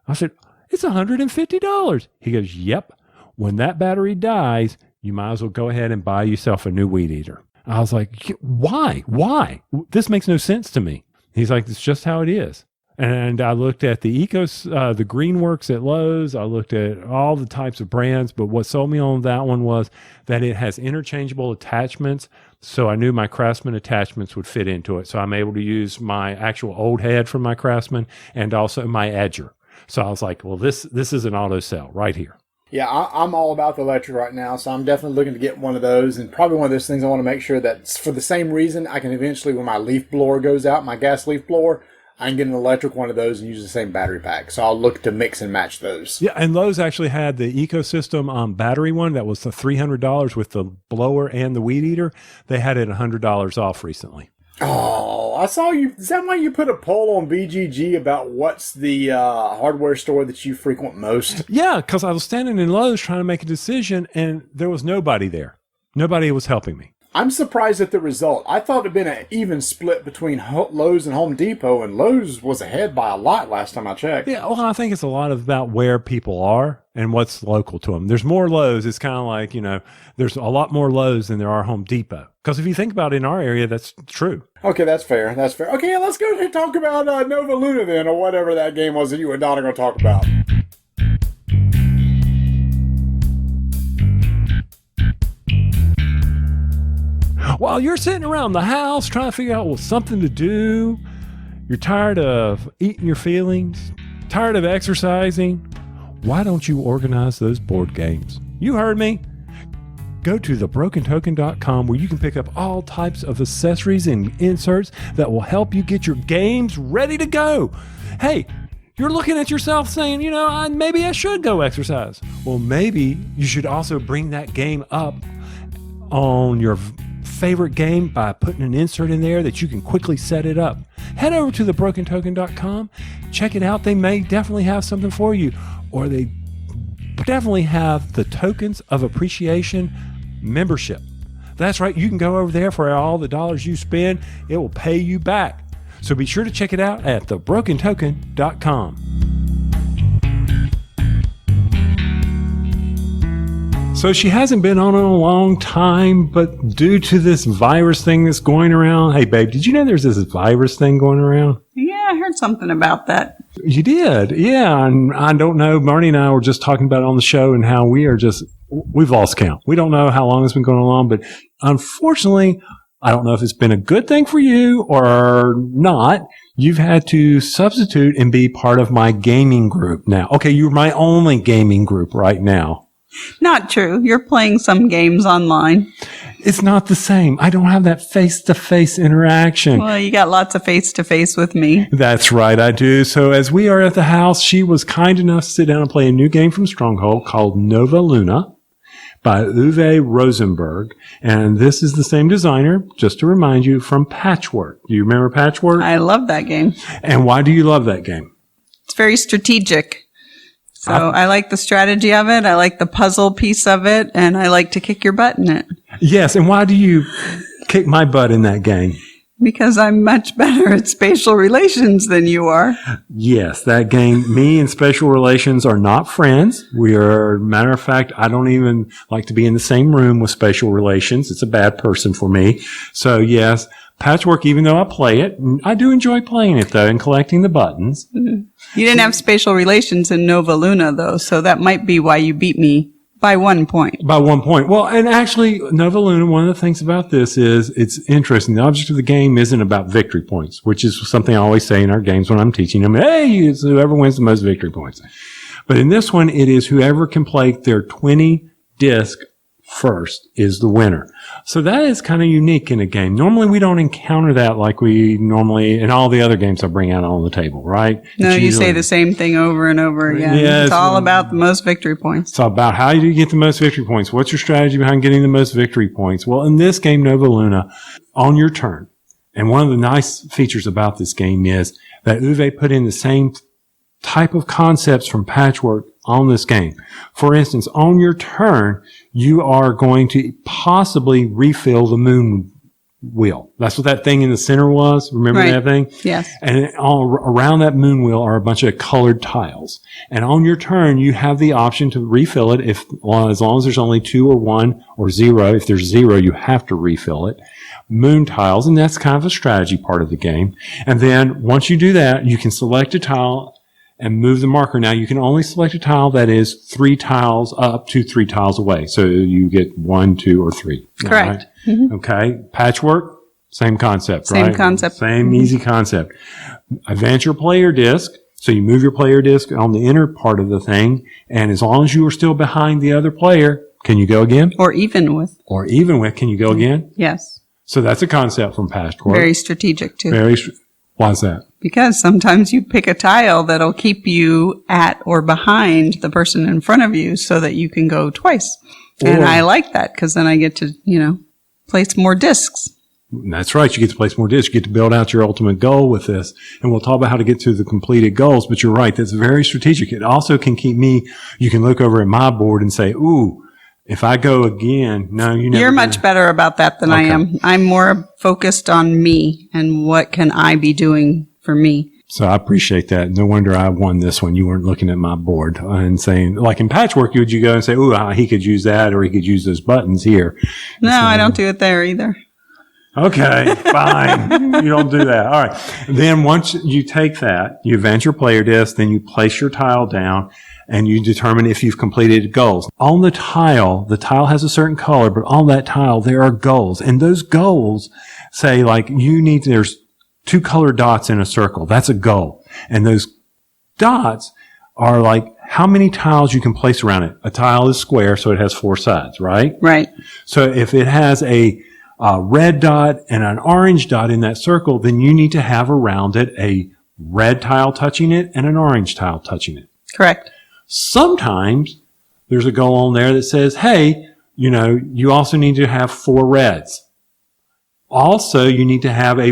Speaker 3: I said, it's $150. He goes, yep. When that battery dies, you might as well go ahead and buy yourself a new weed eater. I was like, why? This makes no sense to me. He's like, it's just how it is. And I looked at the the Greenworks at Lowe's. I looked at all the types of brands, but what sold me on that one was that it has interchangeable attachments. So I knew my Craftsman attachments would fit into it. So I'm able to use my actual old head from my Craftsman and also my edger. So I was like, well, this is an auto sell right here.
Speaker 4: Yeah, I'm all about the electric right now, so I'm definitely looking to get one of those, and probably one of those things I want to make sure that for the same reason I can eventually, when my leaf blower goes out, my gas leaf blower, I can get an electric one of those and use the same battery pack. So I'll look to mix and match those.
Speaker 3: Yeah, and Lowe's actually had the ecosystem battery one that was the $300 with the blower and the weed eater. They had it $100 off recently.
Speaker 4: Oh, I saw you. Is that why you put a poll on BGG about what's the hardware store that you frequent most?
Speaker 3: Yeah, because I was standing in Lowe's trying to make a decision, and there was nobody there. Nobody was helping me.
Speaker 4: I'm surprised at the result. I thought it'd been an even split between Lowe's and Home Depot, and Lowe's was ahead by a lot last time I checked.
Speaker 3: Yeah, well, I think it's a lot about where people are and what's local to them. There's more Lowe's. It's kind of like, there's a lot more Lowe's than there are Home Depot. Because if you think about it, in our area, that's true.
Speaker 4: Okay, that's fair. Okay, let's go and talk about Nova Luna then, or whatever that game was that you and Don are going to talk about.
Speaker 3: While you're sitting around the house trying to figure out something to do, you're tired of eating your feelings, tired of exercising, why don't you organize those board games? You heard me. Go to thebrokentoken.com where you can pick up all types of accessories and inserts that will help you get your games ready to go. Hey, you're looking at yourself saying, maybe I should go exercise. Well, maybe you should also bring that game up on your favorite game by putting an insert in there that you can quickly set it up. Head over to thebrokentoken.com, check it out. They may definitely have something for you, or they definitely have the Tokens of Appreciation membership. That's right. You can go over there for all the dollars you spend. It will pay you back. So be sure to check it out at thebrokentoken.com. So she hasn't been on in a long time, but due to this virus thing that's going around. Hey, babe, did you know there's this virus thing going around?
Speaker 5: Yeah, I heard something about that.
Speaker 3: You did? Yeah. And I don't know. Marty and I were just talking about it on the show and how we've lost count. We don't know how long it's been going on, but unfortunately, I don't know if it's been a good thing for you or not. You've had to substitute and be part of my gaming group now. Okay, you're my only gaming group right now.
Speaker 5: Not true. You're playing some games online.
Speaker 3: It's not the same. I don't have that face-to-face interaction.
Speaker 5: Well, you got lots of face-to-face with me.
Speaker 3: That's right, I do. So as we are at the house, she was kind enough to sit down and play a new game from Stronghold called Nova Luna by Uwe Rosenberg. And this is the same designer, just to remind you, from Patchwork. Do you remember Patchwork?
Speaker 5: I love that game.
Speaker 3: And why do you love that game?
Speaker 5: It's very strategic. So I like the strategy of it. I like the puzzle piece of it. And I like to kick your butt in it.
Speaker 3: Yes. And why do you kick my butt in that game?
Speaker 5: Because I'm much better at spatial relations than you are.
Speaker 3: Yes, that game, me and spatial relations are not friends. We are, matter of fact, I don't even like to be in the same room with spatial relations. It's a bad person for me. So yes, Patchwork, even though I play it, I do enjoy playing it though and collecting the buttons.
Speaker 5: Mm-hmm. You didn't have spatial relations in Nova Luna though, so that might be why you beat me. By 1 point.
Speaker 3: By 1 point. Well, and actually, Nova Luna, one of the things about this is it's interesting. The object of the game isn't about victory points, which is something I always say in our games when I'm teaching them. Hey, it's whoever wins the most victory points. But in this one, it is whoever can play their 20 disc first is the winner. So that is kind of unique in a game. Normally, we don't encounter that like we normally in all the other games I bring out on the table, right?
Speaker 5: No, you say the same thing over and over again. Yeah, it's all about the most victory points.
Speaker 3: It's about how do you get the most victory points? What's your strategy behind getting the most victory points? Well, in this game, Nova Luna, on your turn, and one of the nice features about this game is that Uwe put in the same type of concepts from Patchwork on this game. For instance, on your turn, you are going to possibly refill the moon wheel. That's what that thing in the center was. Remember
Speaker 5: Right.
Speaker 3: that thing?
Speaker 5: Yes.
Speaker 3: And all around that moon wheel are a bunch of colored tiles. And on your turn, you have the option to refill it as long as there's only 2 or 1 or 0. If there's 0, you have to refill it. Moon tiles, and that's kind of a strategy part of the game. And then once you do that, you can select a tile and move the marker. Now, you can only select a tile that is 3 tiles up to 3 tiles away. So you get 1, 2, or 3.
Speaker 5: Correct.
Speaker 3: Right? Okay. Patchwork, same concept, right?
Speaker 5: Same concept.
Speaker 3: Same easy concept. Advance your player disc. So you move your player disc on the inner part of the thing. And as long as you are still behind the other player, can you go again?
Speaker 5: Or even with.
Speaker 3: Or even with, can you go again?
Speaker 5: Yes.
Speaker 3: So that's a concept from Patchwork.
Speaker 5: Very strategic too.
Speaker 3: Why is that?
Speaker 5: Because sometimes you pick a tile that'll keep you at or behind the person in front of you so that you can go twice. And I like that because then I get to, place more discs.
Speaker 3: That's right. You get to place more discs. You get to build out your ultimate goal with this. And we'll talk about how to get to the completed goals. But you're right. That's very strategic. It also can keep me, you can look over at my board and say, ooh, if I go again, no, you never.
Speaker 5: You're much better about that than I am. I'm more focused on me and what can I be doing for me.
Speaker 3: So I appreciate that. No wonder I won this one. You weren't looking at my board and saying, like in Patchwork, would you go and say, ooh, he could use that or he could use those buttons here.
Speaker 5: No, I don't do it there either.
Speaker 3: Okay, fine. You don't do that. All right. Then once you take that, you advance your player disc, then you place your tile down and you determine if you've completed goals. On the tile has a certain color, but on that tile, there are goals. And those goals say like there's 2 colored dots in a circle. That's a goal. And those dots are like how many tiles you can place around it. A tile is square, so it has 4 sides, right?
Speaker 5: Right.
Speaker 3: So if it has a red dot and an orange dot in that circle, then you need to have around it a red tile touching it and an orange tile touching it.
Speaker 5: Correct.
Speaker 3: Sometimes there's a goal on there that says, hey, you also need to have 4 reds. Also, you need to have a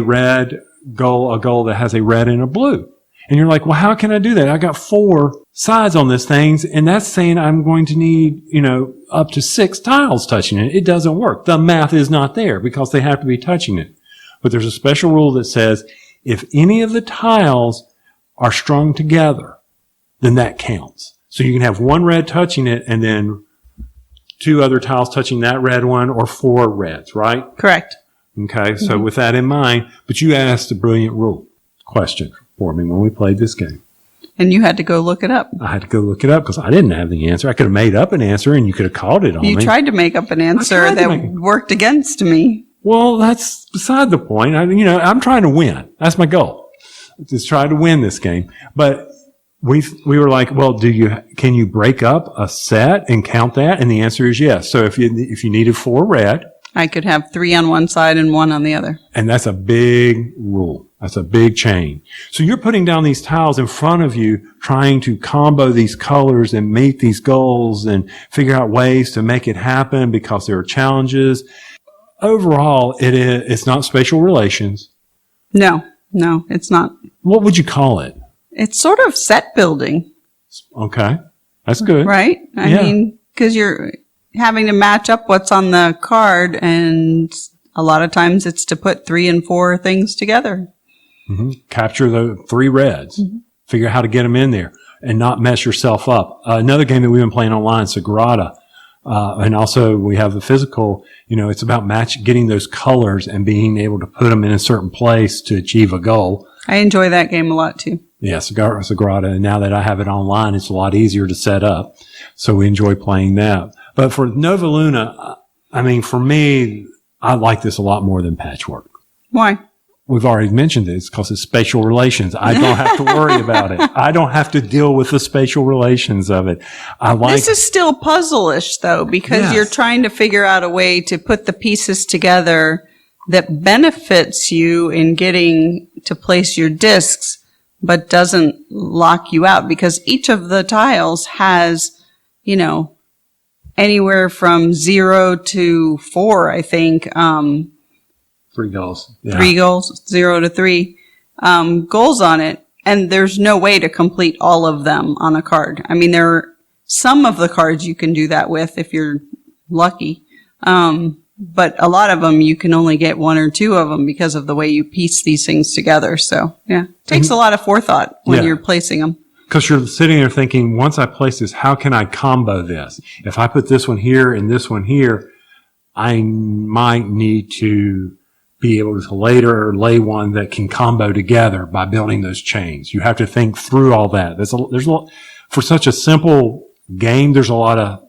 Speaker 3: goal that has a red and a blue. And you're like, well, how can I do that? I got 4 sides on this thing, and that's saying I'm going to need, up to 6 tiles touching it. It doesn't work. The math is not there because they have to be touching it. But there's a special rule that says if any of the tiles are strung together, then that counts. So you can have 1 red touching it and then 2 other tiles touching that red one or 4 reds, right?
Speaker 5: Correct.
Speaker 3: Okay, so with that in mind, but you asked a brilliant question for me when we played this game.
Speaker 5: And you had to go look it up.
Speaker 3: I had to go look it up because I didn't have the answer. I could have made up an answer and you could have called it on me.
Speaker 5: You tried to make up an answer that worked against me.
Speaker 3: Well, that's beside the point. I'm trying to win. That's my goal. Just try to win this game. But we were like, well, can you break up a set and count that? And the answer is yes. So if you needed 4 red,
Speaker 5: I could have 3 on one side and 1 on the other.
Speaker 3: And that's a big rule. That's a big chain. So you're putting down these tiles in front of you, trying to combo these colors and meet these goals and figure out ways to make it happen because there are challenges. Overall, it's not spatial relations.
Speaker 5: No, it's not.
Speaker 3: What would you call it?
Speaker 5: It's sort of set building.
Speaker 3: Okay. That's good.
Speaker 5: Right? I mean, because you're having to match up what's on the card, and a lot of times it's to put 3 and 4 things together.
Speaker 3: Mm-hmm. Capture the 3 reds. Mm-hmm. Figure out how to get them in there and not mess yourself up. Another game that we've been playing online, Sagrada. And also we have the physical, it's about getting those colors and being able to put them in a certain place to achieve a goal.
Speaker 5: I enjoy that game a lot too.
Speaker 3: Yeah, Sagrada. And now that I have it online, it's a lot easier to set up. So we enjoy playing that. But for Nova Luna, for me, I like this a lot more than Patchwork.
Speaker 5: Why?
Speaker 3: We've already mentioned it. It's because it's spatial relations. I don't have to worry about it. I don't have to deal with the spatial relations of it. This
Speaker 5: is still puzzle-ish, though, because you're trying to figure out a way to put the pieces together that benefits you in getting to place your discs, but doesn't lock you out, because each of the tiles has, anywhere from 0 to 4, I think.
Speaker 3: 3 goals. Yeah.
Speaker 5: 3 goals, 0 to 3 goals on it. And there's no way to complete all of them on a card. I mean, there are some of the cards you can do that with if you're lucky. But a lot of them, you can only get one or two of them because of the way you piece these things together. So, yeah, it takes a lot of forethought when you're placing them.
Speaker 3: Because you're sitting there thinking, once I place this, how can I combo this? If I put this one here and this one here, I might need to be able to later lay one that can combo together by building those chains. You have to think through all that. There's a lot, for such a simple game, there's a lot of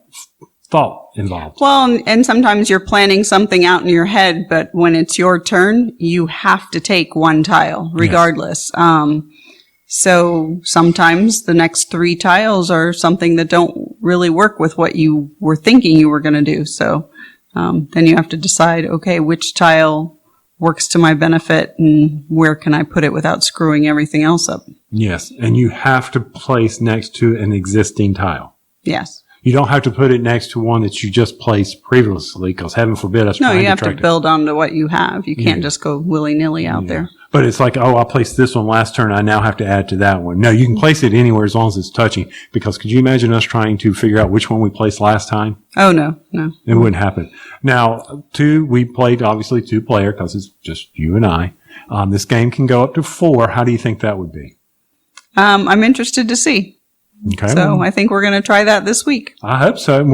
Speaker 3: thought involved.
Speaker 5: Well, and sometimes you're planning something out in your head, but when it's your turn, you have to take one tile regardless. Yes. So sometimes the next 3 tiles are something that don't really work with what you were thinking you were going to do. So then you have to decide, okay, which tile works to my benefit and where can I put it without screwing everything else up?
Speaker 3: Yes, and you have to place next to an existing tile.
Speaker 5: Yes.
Speaker 3: You don't have to put it next to one that you just placed previously, because heaven forbid us trying to
Speaker 5: have to build onto what you have. You can't just go willy-nilly out there.
Speaker 3: But it's like, I placed this one last turn, I now have to add to that one. No, you can place it anywhere as long as it's touching, because could you imagine us trying to figure out which one we placed last time?
Speaker 5: Oh, no.
Speaker 3: It wouldn't happen. Now, we played obviously 2-player because it's just you and I. This game can go up to 4. How do you think that would be?
Speaker 5: I'm interested to see.
Speaker 3: Okay.
Speaker 5: So I think we're going to try that this week.
Speaker 3: I hope so.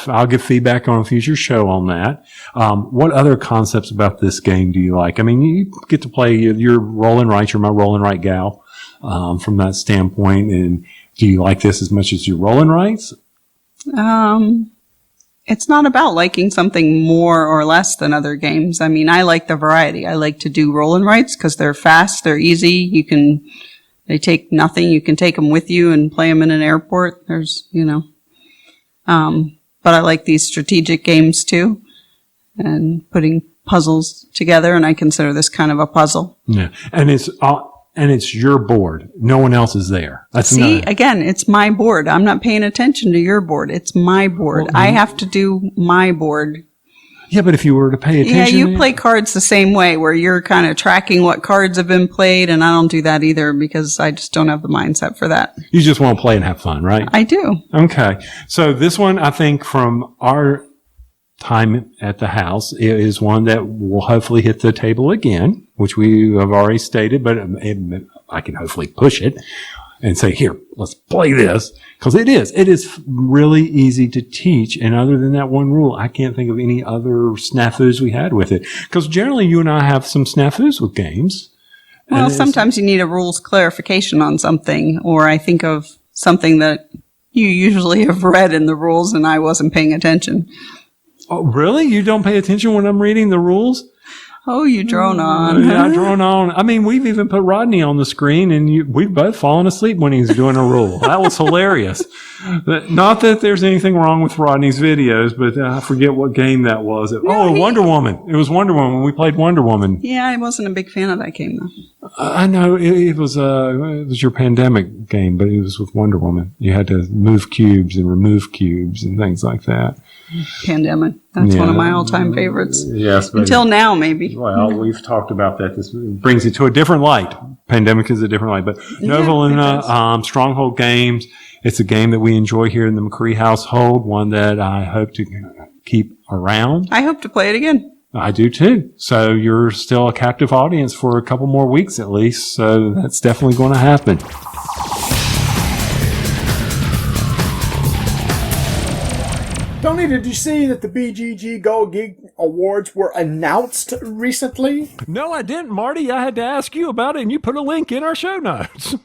Speaker 3: I'll give feedback on a future show on that. What other concepts about this game do you like? I mean, you get to play your roll and write. You're my roll and write gal, from that standpoint. And do you like this as much as your roll and writes?
Speaker 5: It's not about liking something more or less than other games. I mean, I like the variety. I like to do roll and writes because they're fast, they're easy. They take nothing. You can take them with you and play them in an airport. But I like these strategic games too, and putting puzzles together. And I consider this kind of a puzzle.
Speaker 3: Yeah, and it's your board. No one else is there.
Speaker 5: Again, it's my board. I'm not paying attention to your board. It's my board. I have to do my board.
Speaker 3: Yeah, but if you were to pay attention...
Speaker 5: Yeah, you play cards the same way, where you're kind of tracking what cards have been played, and I don't do that either because I just don't have the mindset for that.
Speaker 3: You just want to play and have fun, right?
Speaker 5: I do.
Speaker 3: Okay. So this one, I think, from our time at the house, is one that will hopefully hit the table again, which we have already stated, but I can hopefully push it and say, here, let's play this. Because it is really easy to teach. And other than that one rule, I can't think of any other snafus we had with it. Because generally you and I have some snafus with games.
Speaker 5: Well, sometimes you need a rules clarification on something, or I think of something that you usually have read in the rules and I wasn't paying attention.
Speaker 3: Oh, really? You don't pay attention when I'm reading the rules?
Speaker 5: Oh, you drone on.
Speaker 3: Yeah, I drone on. I mean, we've even put Rodney on the screen, and we've both fallen asleep when he's doing a rule. That was hilarious. Not that there's anything wrong with Rodney's videos, but I forget what game that was. Wonder Woman. It was Wonder Woman. We played Wonder Woman.
Speaker 5: Yeah, I wasn't a big fan of that game, though.
Speaker 3: I know. It was your pandemic game, but it was with Wonder Woman. You had to move cubes and remove cubes and things like that.
Speaker 5: Pandemic. That's one of my all-time favorites.
Speaker 3: Yes.
Speaker 5: Until now, maybe.
Speaker 3: Well, we've talked about that. This brings it to a different light. Pandemic is a different light. But Nova Luna, Stronghold Games, it's a game that we enjoy here in the McCree household, one that I hope to keep around.
Speaker 5: I hope to play it again.
Speaker 3: I do too. So you're still a captive audience for a couple more weeks at least. So that's definitely going to happen.
Speaker 4: Tony, did you see that the BGG Gold Geek Awards were announced recently?
Speaker 3: No, I didn't, Marty. I had to ask you about it, and you put a link in our show notes.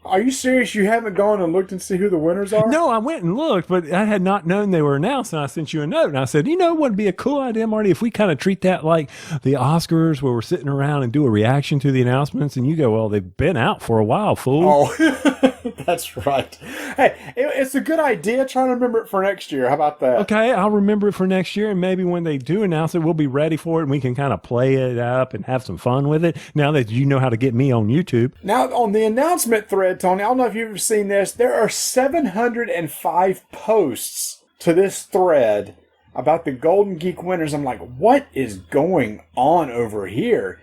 Speaker 4: Are you serious? You haven't gone and looked and see who the winners are?
Speaker 3: No, I went and looked, but I had not known they were announced, and I sent you a note, and I said, it would be a cool idea, Marty, if we kind of treat that like the Oscars, where we're sitting around and do a reaction to the announcements, and you go, well, they've been out for a while, fool.
Speaker 4: Oh, that's right. Hey, it's a good idea. Try to remember it for next year. How about that?
Speaker 3: Okay, I'll remember it for next year, and maybe when they do announce it, we'll be ready for it, and we can kind of play it up and have some fun with it, now that you know how to get me on YouTube.
Speaker 4: Now, on the announcement thread, Tony, I don't know if you've ever seen this, there are 705 posts to this thread about the Golden Geek winners. I'm like, what is going on over here?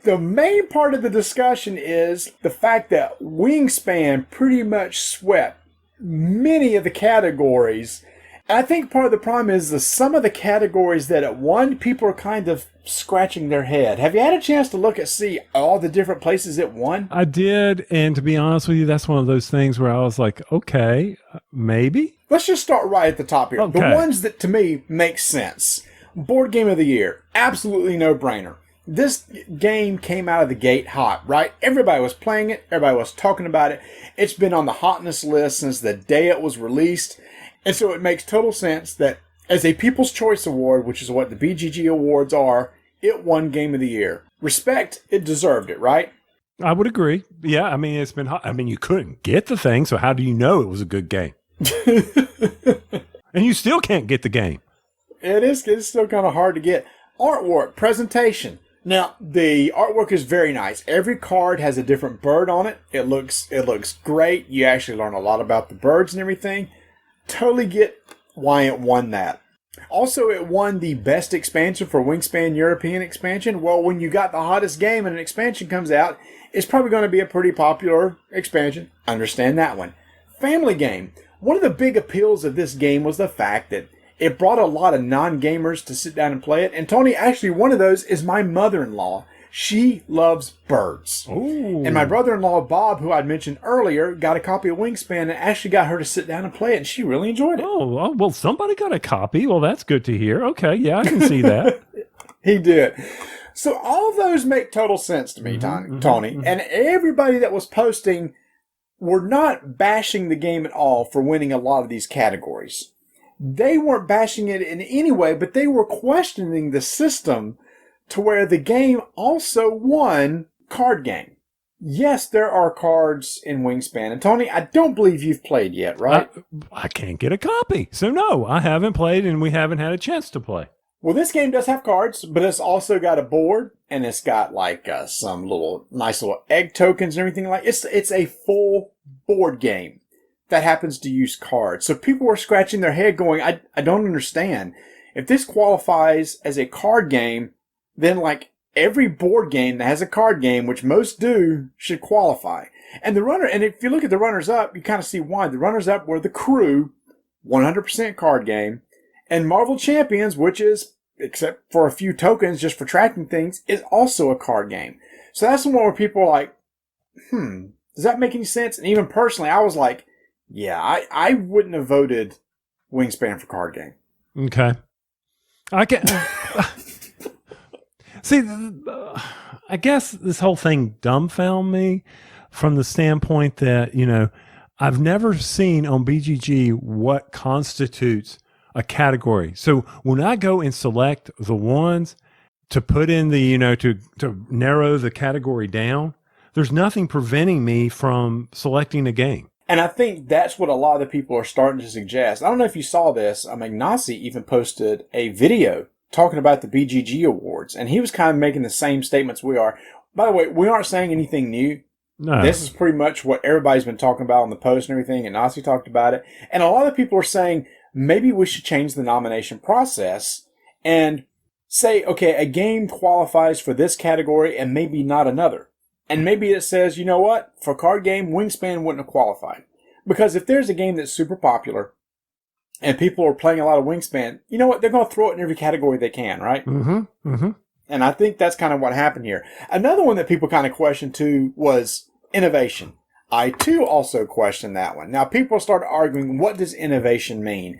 Speaker 4: The main part of the discussion is the fact that Wingspan pretty much swept many of the categories. And I think part of the problem is some of the categories that it won, people are kind of scratching their head. Have you had a chance to see all the different places it won?
Speaker 3: I did, and to be honest with you, that's one of those things where I was like, okay, maybe.
Speaker 4: Let's just start right at the top here.
Speaker 3: Okay.
Speaker 4: The ones that to me make sense. Board Game of the Year, absolutely no-brainer. This game came out of the gate hot, right? Everybody was playing it. Everybody was talking about it. It's been on the hotness list since the day it was released. And so it makes total sense that as a People's Choice Award, which is what the BGG Awards are, it won Game of the Year. Respect, it deserved it, right?
Speaker 3: I would agree. Yeah, I mean, it's been hot. I mean, you couldn't get the thing, so how do you know it was a good game? And you still can't get the game.
Speaker 4: It's still kind of hard to get. Artwork, presentation. Now, the artwork is very nice. Every card has a different bird on it. It looks great. You actually learn a lot about the birds and everything. Totally get why it won that. Also, it won the best expansion for Wingspan European expansion. Well, when you got the hottest game and an expansion comes out, it's probably going to be a pretty popular expansion. Understand that one. Family game. One of the big appeals of this game was the fact that it brought a lot of non-gamers to sit down and play it. And Tony, actually, one of those is my mother-in-law. She loves birds.
Speaker 3: Ooh.
Speaker 4: And my brother-in-law, Bob, who I'd mentioned earlier, got a copy of Wingspan and actually got her to sit down and play it, and she really enjoyed it.
Speaker 3: Oh, well, somebody got a copy. Well, that's good to hear. Okay, yeah, I can see that.
Speaker 4: He did. So all of those make total sense to me, Tony. And everybody that was posting were not bashing the game at all for winning a lot of these categories. They weren't bashing it in any way, but they were questioning the system to where the game also won card game. Yes, there are cards in Wingspan. And Tony, I don't believe you've played yet, right?
Speaker 3: I can't get a copy. So no, I haven't played and we haven't had a chance to play.
Speaker 4: Well, this game does have cards, but it's also got a board and it's got like some nice little egg tokens and everything like it's a full board game that happens to use cards. So people were scratching their head going, I don't understand. If this qualifies as a card game, then like every board game that has a card game, which most do, should qualify. And if you look at the runners up, you kind of see why. The runners up were The Crew, 100% card game, and Marvel Champions, which is, except for a few tokens just for tracking things, is also a card game. So that's the one where people are like, does that make any sense? And even personally, I was like, yeah, I wouldn't have voted Wingspan for card game.
Speaker 3: Okay. I can see. I guess this whole thing dumbfound me from the standpoint that, I've never seen on BGG what constitutes a category. So when I go and select the ones to put in the, to narrow the category down, there's nothing preventing me from selecting a game.
Speaker 4: And I think that's what a lot of the people are starting to suggest. I don't know if you saw this. Ignacy even posted a video talking about the BGG Awards, and he was kind of making the same statements we are. By the way, we aren't saying anything new.
Speaker 3: No.
Speaker 4: This is pretty much what everybody's been talking about on the post and everything, and Ignacy talked about it. And a lot of people are saying maybe we should change the nomination process and say, okay, a game qualifies for this category and maybe not another. And maybe it says, you know what? For card game, Wingspan wouldn't have qualified. Because if there's a game that's super popular and people are playing a lot of Wingspan, you know what? They're going to throw it in every category they can, right?
Speaker 3: Mm-hmm. Mm-hmm.
Speaker 4: And I think that's kind of what happened here. Another one that people kind of questioned too was innovation. I too also questioned that one. Now people started arguing, what does innovation mean?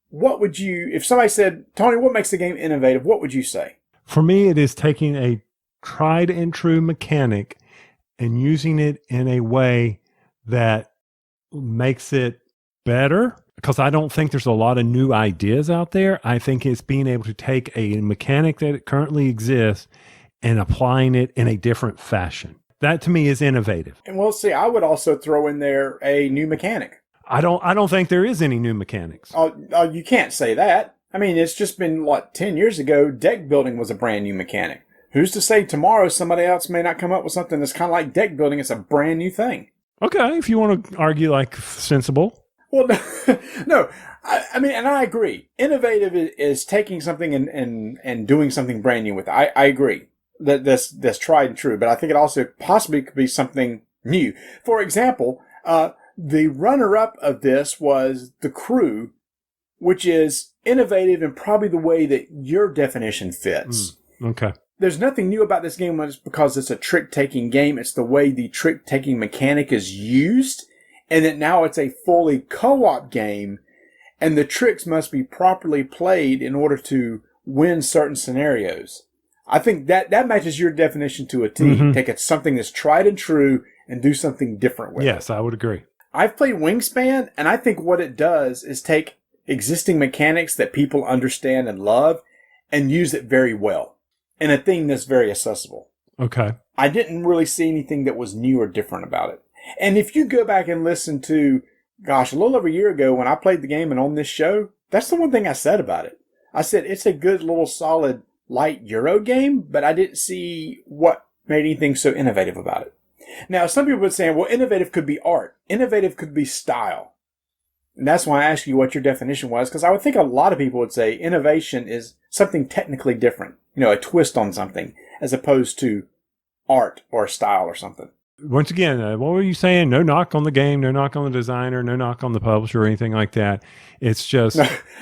Speaker 4: What would you, if somebody said, Tony, what makes the game innovative? What would you say?
Speaker 3: For me, it is taking a tried and true mechanic and using it in a way that makes it better, because I don't think there's a lot of new ideas out there. I think it's being able to take a mechanic that currently exists and applying it in a different fashion. That to me is innovative.
Speaker 4: And we'll see. I would also throw in there a new mechanic.
Speaker 3: I don't think there is any new mechanics.
Speaker 4: Oh, you can't say that. I mean, it's just been 10 years ago, deck building was a brand new mechanic. Who's to say tomorrow somebody else may not come up with something that's kind of like deck building? It's a brand new thing.
Speaker 3: Okay, if you want to argue like sensible.
Speaker 4: Well, no. I mean, and I agree. Innovative is taking something and doing something brand new with it. I agree. that's tried and true, but I think it also possibly could be something new. For example, the runner-up of this was The Crew, which is innovative in probably the way that your definition fits.
Speaker 3: Okay.
Speaker 4: There's nothing new about this game because it's a trick-taking game. It's the way the trick-taking mechanic is used, and that now it's a fully co-op game, and the tricks must be properly played in order to win certain scenarios. I think that matches your definition to a T.
Speaker 3: Mm-hmm.
Speaker 4: Take something that's tried and true and do something different with it.
Speaker 3: Yes, I would agree.
Speaker 4: I've played Wingspan, and I think what it does is take existing mechanics that people understand and love and use it very well in a thing that's very accessible.
Speaker 3: Okay.
Speaker 4: I didn't really see anything that was new or different about it. And if you go back and listen to, a little over a year ago when I played the game and on this show, that's the one thing I said about it. I said it's a good little solid light Euro game, but I didn't see what made anything so innovative about it. Now, some people would say, well, innovative could be art. Innovative could be style. And that's why I asked you what your definition was, because I would think a lot of people would say innovation is something technically different, a twist on something, as opposed to art or style or something.
Speaker 3: Once again, what were you saying? No knock on the game, no knock on the designer, no knock on the publisher or anything like that. It's just...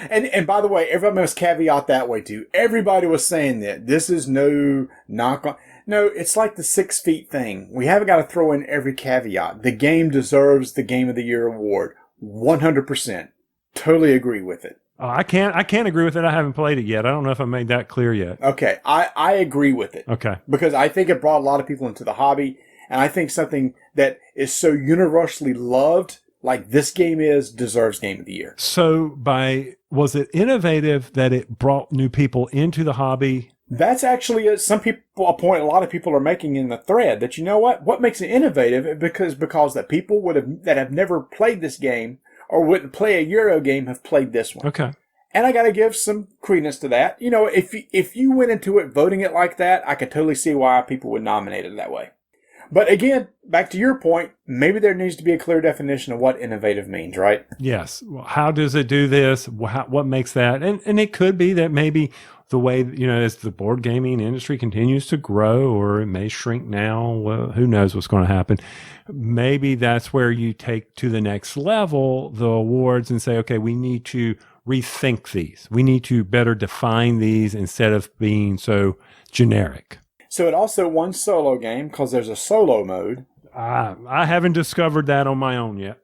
Speaker 4: and by the way, everybody must caveat that way too. Everybody was saying that. This is no knock on... No, it's like the 6 feet thing. We haven't got to throw in every caveat. The game deserves the Game of the Year award. 100%. Totally agree with it.
Speaker 3: I can't agree with it. I haven't played it yet. I don't know if I made that clear yet.
Speaker 4: Okay, I agree with it.
Speaker 3: Okay.
Speaker 4: Because I think it brought a lot of people into the hobby, and I think something that is so universally loved, like this game is, deserves Game of the Year.
Speaker 3: So was it innovative that it brought new people into the hobby?
Speaker 4: That's actually a point a lot of people are making in the thread, that what makes it innovative because that people that have never played this game or wouldn't play a Euro game have played this one.
Speaker 3: Okay.
Speaker 4: And I got to give some credence to that. If you went into it voting it like that, I could totally see why people would nominate it that way. But again, back to your point, maybe there needs to be a clear definition of what innovative means, right?
Speaker 3: Yes. Well, how does it do this? What makes that? And it could be that maybe the way, as the board gaming industry continues to grow, or it may shrink now, well, who knows what's going to happen. Maybe that's where you take to the next level the awards and say, okay, we need to rethink these. We need to better define these instead of being so generic.
Speaker 4: So it also won solo game because there's a solo mode.
Speaker 3: I haven't discovered that on my own yet.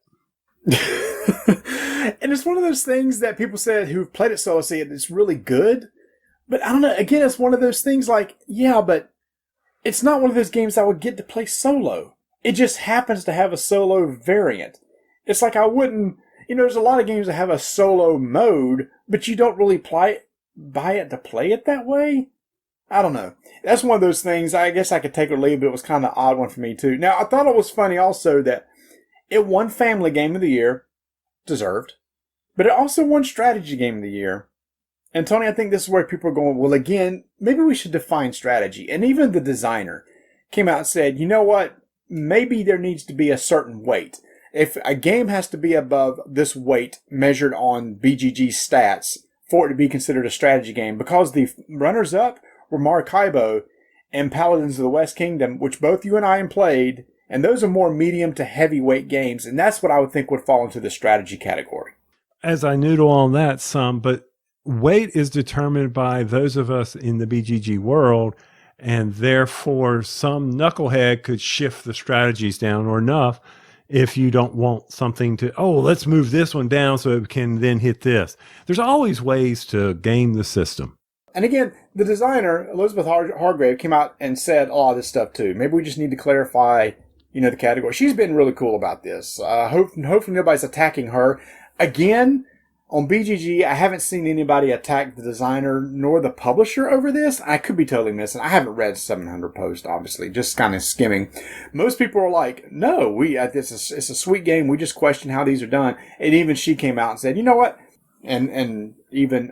Speaker 4: And it's one of those things that people said who've played it solo say it's really good. But I don't know. Again, it's one of those things like, yeah, but it's not one of those games I would get to play solo. It just happens to have a solo variant. It's like I wouldn't, there's a lot of games that have a solo mode, but you don't really buy it to play it that way. I don't know. That's one of those things. I guess I could take or leave, but it was kind of an odd one for me too. Now, I thought it was funny also that it won Family Game of the Year, deserved, but it also won Strategy Game of the Year. And Tony, I think this is where people are going, well, again, maybe we should define strategy. And even the designer came out and said, you know what? Maybe there needs to be a certain weight. If a game has to be above this weight measured on BGG stats for it to be considered a strategy game, because the runners-up were Maracaibo and Paladins of the West Kingdom, which both you and I played, and those are more medium to heavyweight games, and that's what I would think would fall into the strategy category.
Speaker 3: As I noodle on that some, but weight is determined by those of us in the BGG world, and therefore some knucklehead could shift the strategies down or enough if you don't want something to, let's move this one down so it can then hit this. There's always ways to game the system.
Speaker 4: And again, the designer, Elizabeth Hargrave, came out and said a lot of this stuff too. Maybe we just need to clarify, the category. She's been really cool about this. Hopefully nobody's attacking her. Again, on BGG, I haven't seen anybody attack the designer nor the publisher over this. I could be totally missing. I haven't read 700 posts, obviously, just kind of skimming. Most people are like, no, it's a sweet game. We just question how these are done. And even she came out and said, you know what? And even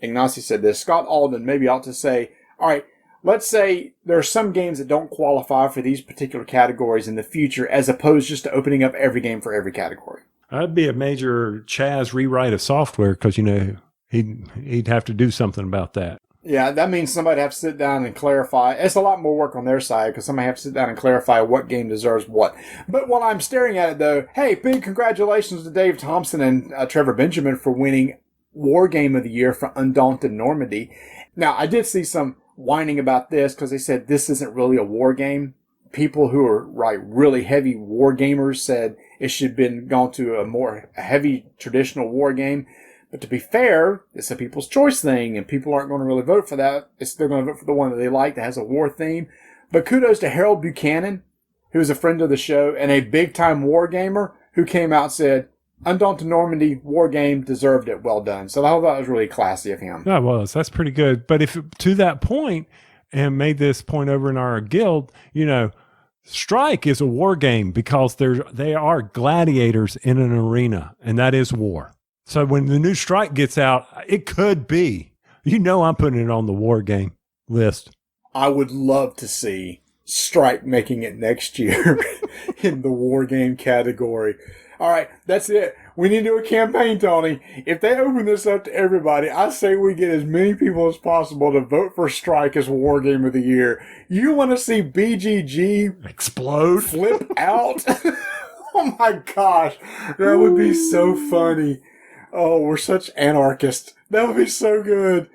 Speaker 4: Ignacy said this. Scott Alden maybe ought to say, all right, let's say there are some games that don't qualify for these particular categories in the future, as opposed just to opening up every game for every category.
Speaker 3: That'd be a major Chaz rewrite of software because, he'd have to do something about that.
Speaker 4: Yeah, that means somebody have to sit down and clarify. It's a lot more work on their side because somebody have to sit down and clarify what game deserves what. But while I'm staring at it, though, hey, big congratulations to Dave Thompson and Trevor Benjamin for winning War Game of the Year for Undaunted Normandy. Now, I did see some whining about this because they said this isn't really a war game. People who are really heavy war gamers said it should have been gone to a more heavy traditional war game. But to be fair, it's a people's choice thing, and people aren't going to really vote for that. They're going to vote for the one that they like that has a war theme. But kudos to Harold Buchanan, who is a friend of the show and a big-time war gamer, who came out and said, Undaunted Normandy war game deserved it. Well done. So I thought that was really classy of him.
Speaker 3: That was. That's pretty good. But if to that point, and made this point over in our guild, Strike is a war game because they are gladiators in an arena, and that is war. So when the new Strike gets out, it could be. I'm putting it on the war game list.
Speaker 4: I would love to see Strike making it next year in the war game category. All right, that's it. We need to do a campaign, Tony. If they open this up to everybody, I say we get as many people as possible to vote for Strike as War Game of the Year. You want to see BGG
Speaker 3: explode?
Speaker 4: Flip out? Oh my gosh, that would be so funny. Oh, we're such anarchists. That would be so good.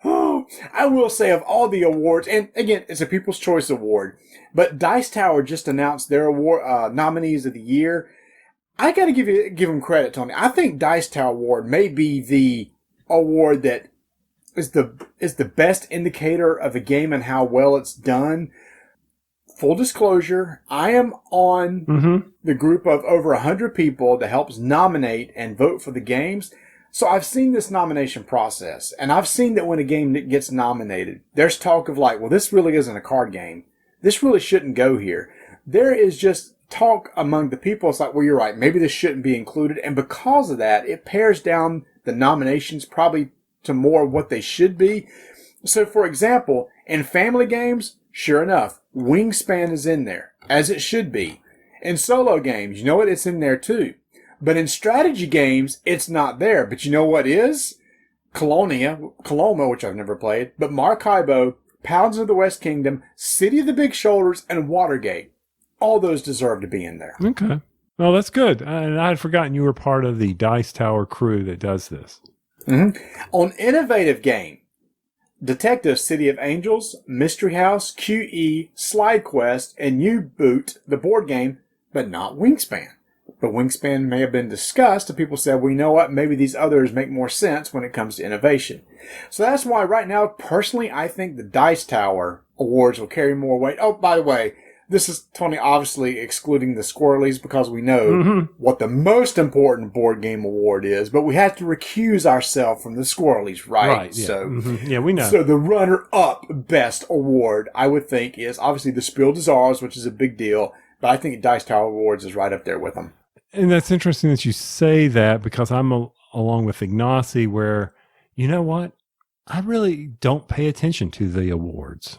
Speaker 4: Oh, I will say of all the awards, and again, it's a People's Choice Award, but Dice Tower just announced their award nominees of the year. I got to give them credit, Tony. I think Dice Tower Award may be the award that is the best indicator of a game and how well it's done. Full disclosure, I am on the group of over 100 people that helps nominate and vote for the games. So I've seen this nomination process, and I've seen that when a game gets nominated, there's talk of well, this really isn't a card game. This really shouldn't go here. There is just talk among the people. It's well, you're right. Maybe this shouldn't be included. And because of that, it pares down the nominations probably to more of what they should be. So, for example, in family games, sure enough, Wingspan is in there, as it should be. In solo games, you know what? It's in there too. But in strategy games, it's not there. But you know what is? Coloma, which I've never played, but Maracaibo, Pounds of the West Kingdom, City of the Big Shoulders, and Watergate. All those deserve to be in there.
Speaker 3: Okay. Well, that's good. And I had forgotten you were part of the Dice Tower crew that does this.
Speaker 4: On Innovative Game, Detective City of Angels, Mystery House, QE, Slide Quest, and U-Boot, the board game, but not Wingspan. But Wingspan may have been discussed, and people said, well, you know what? Maybe these others make more sense when it comes to innovation. So that's why right now, personally, I think the Dice Tower Awards will carry more weight. Oh, by the way, this is, Tony, obviously excluding the Squirrelies because we know what the most important board game award is, but we have to recuse ourselves from the Squirrelies, right?
Speaker 3: Right, yeah.
Speaker 4: So,
Speaker 3: yeah, we know.
Speaker 4: So the runner-up best award, I would think, is obviously the Spiel des Arts, which is a big deal, but I think Dice Tower Awards is right up there with them.
Speaker 3: And that's interesting that you say that because I'm along with Ignacy where, you know what? I really don't pay attention to the awards.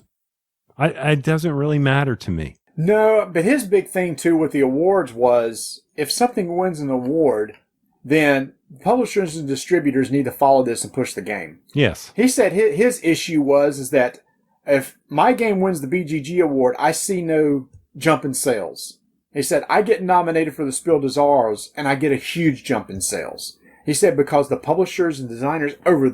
Speaker 3: It doesn't really matter to me.
Speaker 4: No, but his big thing, too, with the awards was if something wins an award, then publishers and distributors need to follow this and push the game.
Speaker 3: Yes.
Speaker 4: He said his issue is that if my game wins the BGG award, I see no jump in sales. He said, I get nominated for the Spiel des Arts, and I get a huge jump in sales. He said because the publishers and designers over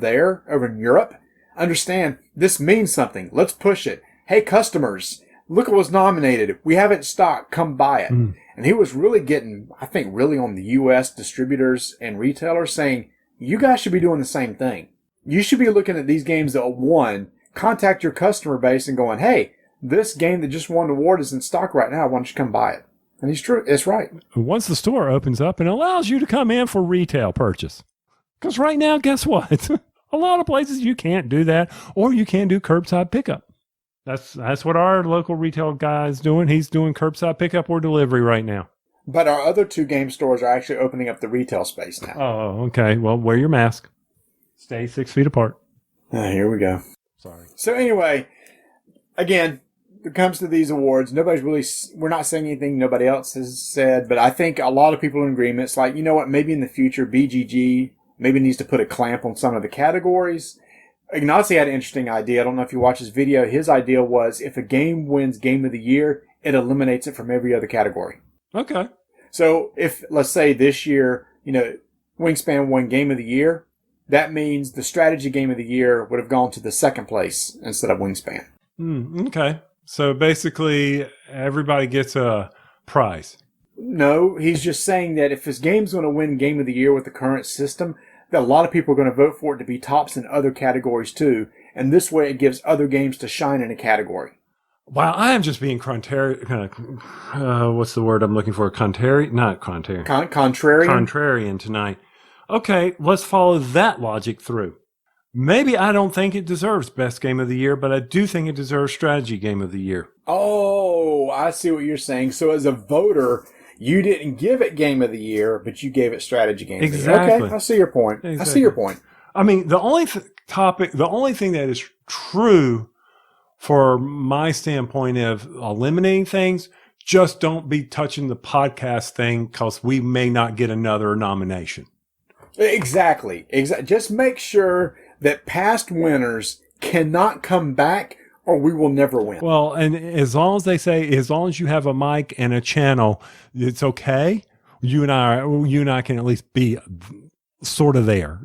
Speaker 4: in Europe, understand this means something. Let's push it. Hey, customers, look what was nominated. We have it in stock. Come buy it. And he was really getting, I think, really on the U.S. distributors and retailers saying, you guys should be doing the same thing. You should be looking at these games that won, contact your customer base and going, hey, this game that just won the award is in stock right now. Why don't you come buy it? And he's true. It's right.
Speaker 3: Once the store opens up and allows you to come in for retail purchase. Because right now, guess what? A lot of places you can't do that, or you can't do curbside pickup. That's what our local retail guy is doing. He's doing curbside pickup or delivery right now.
Speaker 4: But our other two game stores are actually opening up the retail space now.
Speaker 3: Oh, okay. Well, wear your mask. Stay 6 feet apart.
Speaker 4: Here we go.
Speaker 3: Sorry.
Speaker 4: So anyway, again, it comes to these awards, we're not saying anything nobody else has said, but I think a lot of people are in agreement. It's like, you know what, maybe in the future, BGG maybe needs to put a clamp on some of the categories. Ignacy had an interesting idea. I don't know if you watched his video. His idea was if a game wins Game of the Year, it eliminates it from every other category.
Speaker 3: Okay.
Speaker 4: So if, let's say this year, Wingspan won Game of the Year, that means the strategy Game of the Year would have gone to the second place instead of Wingspan.
Speaker 3: Okay. So basically, everybody gets a prize.
Speaker 4: No, he's just saying that if his game's going to win Game of the Year with the current system, that a lot of people are going to vote for it to be tops in other categories too. And this way it gives other games to shine in a category.
Speaker 3: Wow, I am just being what's the word I'm looking for? Not contrarian.
Speaker 4: Contrarian?
Speaker 3: Contrarian tonight. Okay, let's follow that logic through. Maybe I don't think it deserves Best Game of the Year, but I do think it deserves Strategy Game of the Year.
Speaker 4: Oh, I see what you're saying. So as a voter, you didn't give it Game of the Year, but you gave it Strategy Game of the Year.
Speaker 3: Exactly.
Speaker 4: Okay, I see your point. Exactly. I see your point.
Speaker 3: I mean, the only thing that is true for my standpoint of eliminating things, just don't be touching the podcast thing because we may not get another nomination.
Speaker 4: Exactly. Just make sure that past winners cannot come back or we will never win.
Speaker 3: Well, and as long as they say, as long as you have a mic and a channel, it's okay. You and I can at least be sort of there,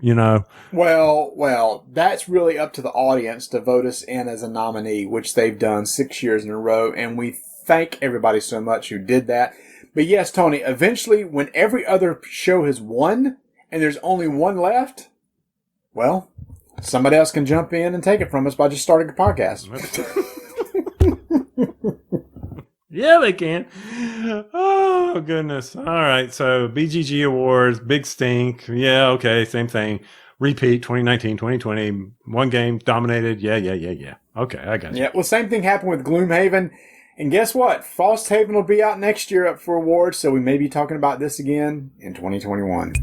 Speaker 4: Well, that's really up to the audience to vote us in as a nominee, which they've done 6 years in a row. And we thank everybody so much who did that. But yes, Tony, eventually when every other show has won and there's only one left, well, somebody else can jump in and take it from us by just starting a podcast.
Speaker 3: Yeah, they can. Oh, goodness. All right. So BGG Awards, big stink. Yeah, okay. Same thing. Repeat 2019, 2020. One game dominated. Yeah. Okay, I got you.
Speaker 4: Yeah, well, same thing happened with Gloomhaven. And guess what? Frosthaven will be out next year up for awards, so we may be talking about this again in 2021.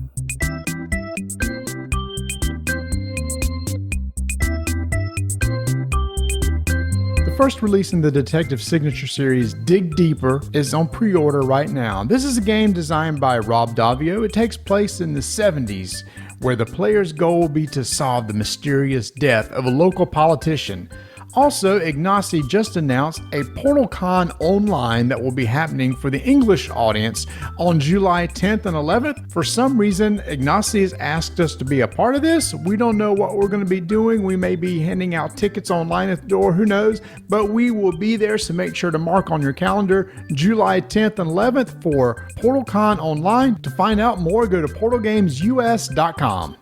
Speaker 1: The first release in the Detective Signature series, Dig Deeper, is on pre-order right now. This is a game designed by Rob Daviau. It takes place in the 70s, where the player's goal will be to solve the mysterious death of a local politician. Also, Ignacy just announced a PortalCon online that will be happening for the English audience on July 10th and 11th. For some reason, Ignacy has asked us to be a part of this. We don't know what we're going to be doing. We may be handing out tickets online at the door, who knows? But we will be there, so make sure to mark on your calendar July 10th and 11th for PortalCon online. To find out more, go to portalgamesus.com.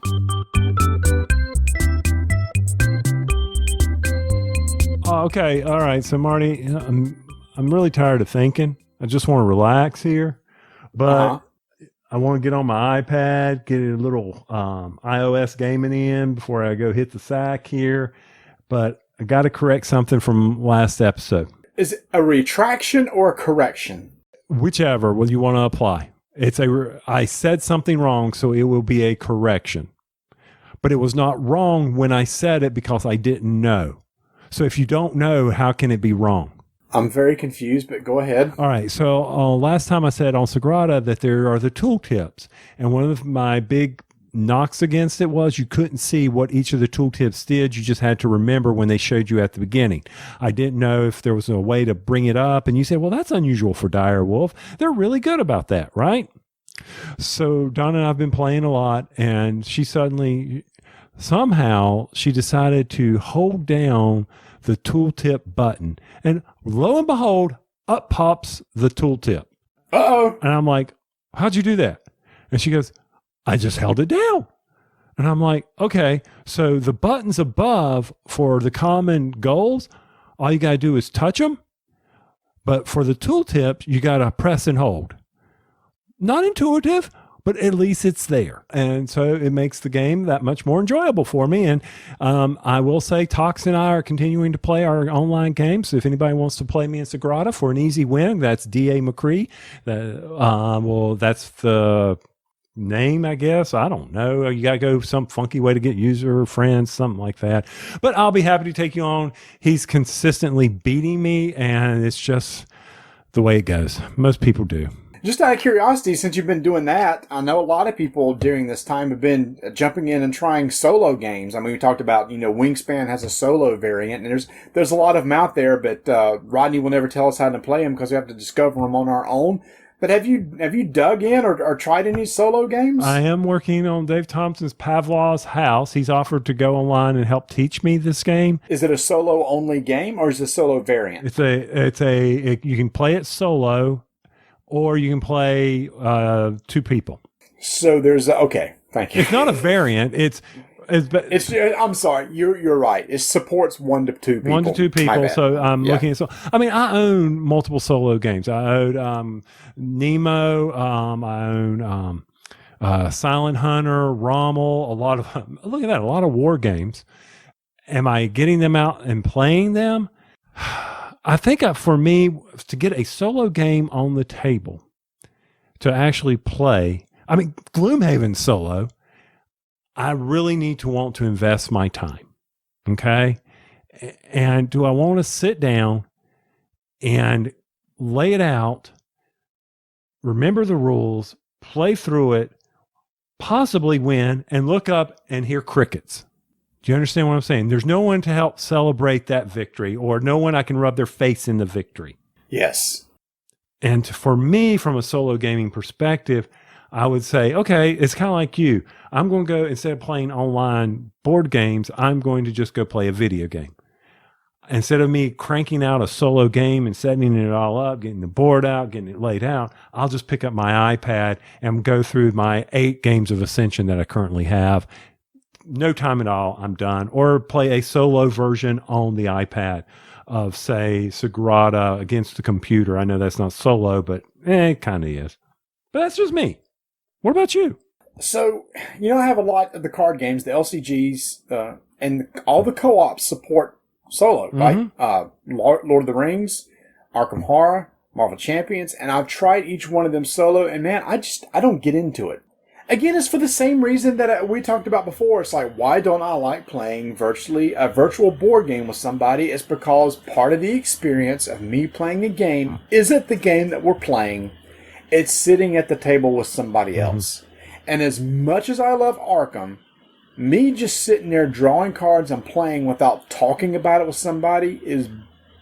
Speaker 3: Okay, all right. So Marty, I'm really tired of thinking. I just want to relax here, but I want to get on my iPad, get a little iOS gaming in before I go hit the sack here. But I got to correct something from last episode.
Speaker 4: Is it a retraction or a correction?
Speaker 3: Whichever will you want to apply. I said something wrong, so it will be a correction. But it was not wrong when I said it because I didn't know. So if you don't know, how can it be wrong?
Speaker 4: I'm very confused, but go ahead.
Speaker 3: All right. So last time I said on Sagrada that there are the tooltips. And one of my big knocks against it was you couldn't see what each of the tooltips did. You just had to remember when they showed you at the beginning. I didn't know if there was a way to bring it up. And you said, well, that's unusual for Dire Wolf. They're really good about that, right? So Donna and I have been playing a lot, and somehow she decided to hold down the tooltip button, and lo and behold, up pops the tooltip.
Speaker 4: Uh-oh.
Speaker 3: And I'm like, how'd you do that? And she goes, I just held it down. And I'm like, okay, so the buttons above for the common goals, all you got to do is touch them. But for the tooltip, you got to press and hold. Not intuitive, but at least it's there. And so it makes the game that much more enjoyable for me. And I will say Tox and I are continuing to play our online games. So if anybody wants to play me in Sagrada for an easy win, that's D.A. McCree. That's the name, I guess. I don't know. You got to go some funky way to get user friends, something like that. But I'll be happy to take you on. He's consistently beating me, and it's just the way it goes. Most people do.
Speaker 4: Just out of curiosity, since you've been doing that, I know a lot of people during this time have been jumping in and trying solo games. I mean, we talked about, Wingspan has a solo variant, and there's a lot of them out there, but Rodney will never tell us how to play them because we have to discover them on our own. But have you dug in or tried any solo games?
Speaker 3: I am working on Dave Thompson's Pavlov's House. He's offered to go online and help teach me this game.
Speaker 4: Is it a solo only game or is it a solo variant?
Speaker 3: You can play it solo, or you can play 2 people.
Speaker 4: So there's okay. Thank you.
Speaker 3: It's not a variant.
Speaker 4: I'm sorry. You're right. It supports 1 to 2 people.
Speaker 3: 1 to 2 people. So I'm looking at. I own multiple solo games. I own Nemo. I own Silent Hunter, Rommel. A lot of look at that. A lot of war games. Am I getting them out and playing them? I think for me to get a solo game on the table to actually play. I mean, Gloomhaven solo. I really need to want to invest my time. Okay. And do I want to sit down and lay it out, remember the rules, play through it, possibly win, and look up and hear crickets? Do you understand what I'm saying? There's no one to help celebrate that victory, or no one I can rub their face in the victory.
Speaker 4: Yes.
Speaker 3: And for me, from a solo gaming perspective, I would say, okay, it's kind of like you. I'm going to go, instead of playing online board games, I'm going to just go play a video game. Instead of me cranking out a solo game and setting it all up, getting the board out, getting it laid out, I'll just pick up my iPad and go through my 8 games of Ascension that I currently have. No time at all, I'm done. Or play a solo version on the iPad of, say, Sagrada against the computer. I know that's not solo, but it kind of is. But that's just me. What about you?
Speaker 4: So, I have a lot of the card games, the LCGs, and all the co-ops support solo, right? Lord of the Rings, Arkham Horror, Marvel Champions, and I've tried each one of them solo, and man, I don't get into it. Again, it's for the same reason that we talked about before. It's like, why don't I like playing a virtual board game with somebody? It's because part of the experience of me playing a game isn't the game that we're playing. It's sitting at the table with somebody else. And as much as I love Arkham, me just sitting there drawing cards and playing without talking about it with somebody is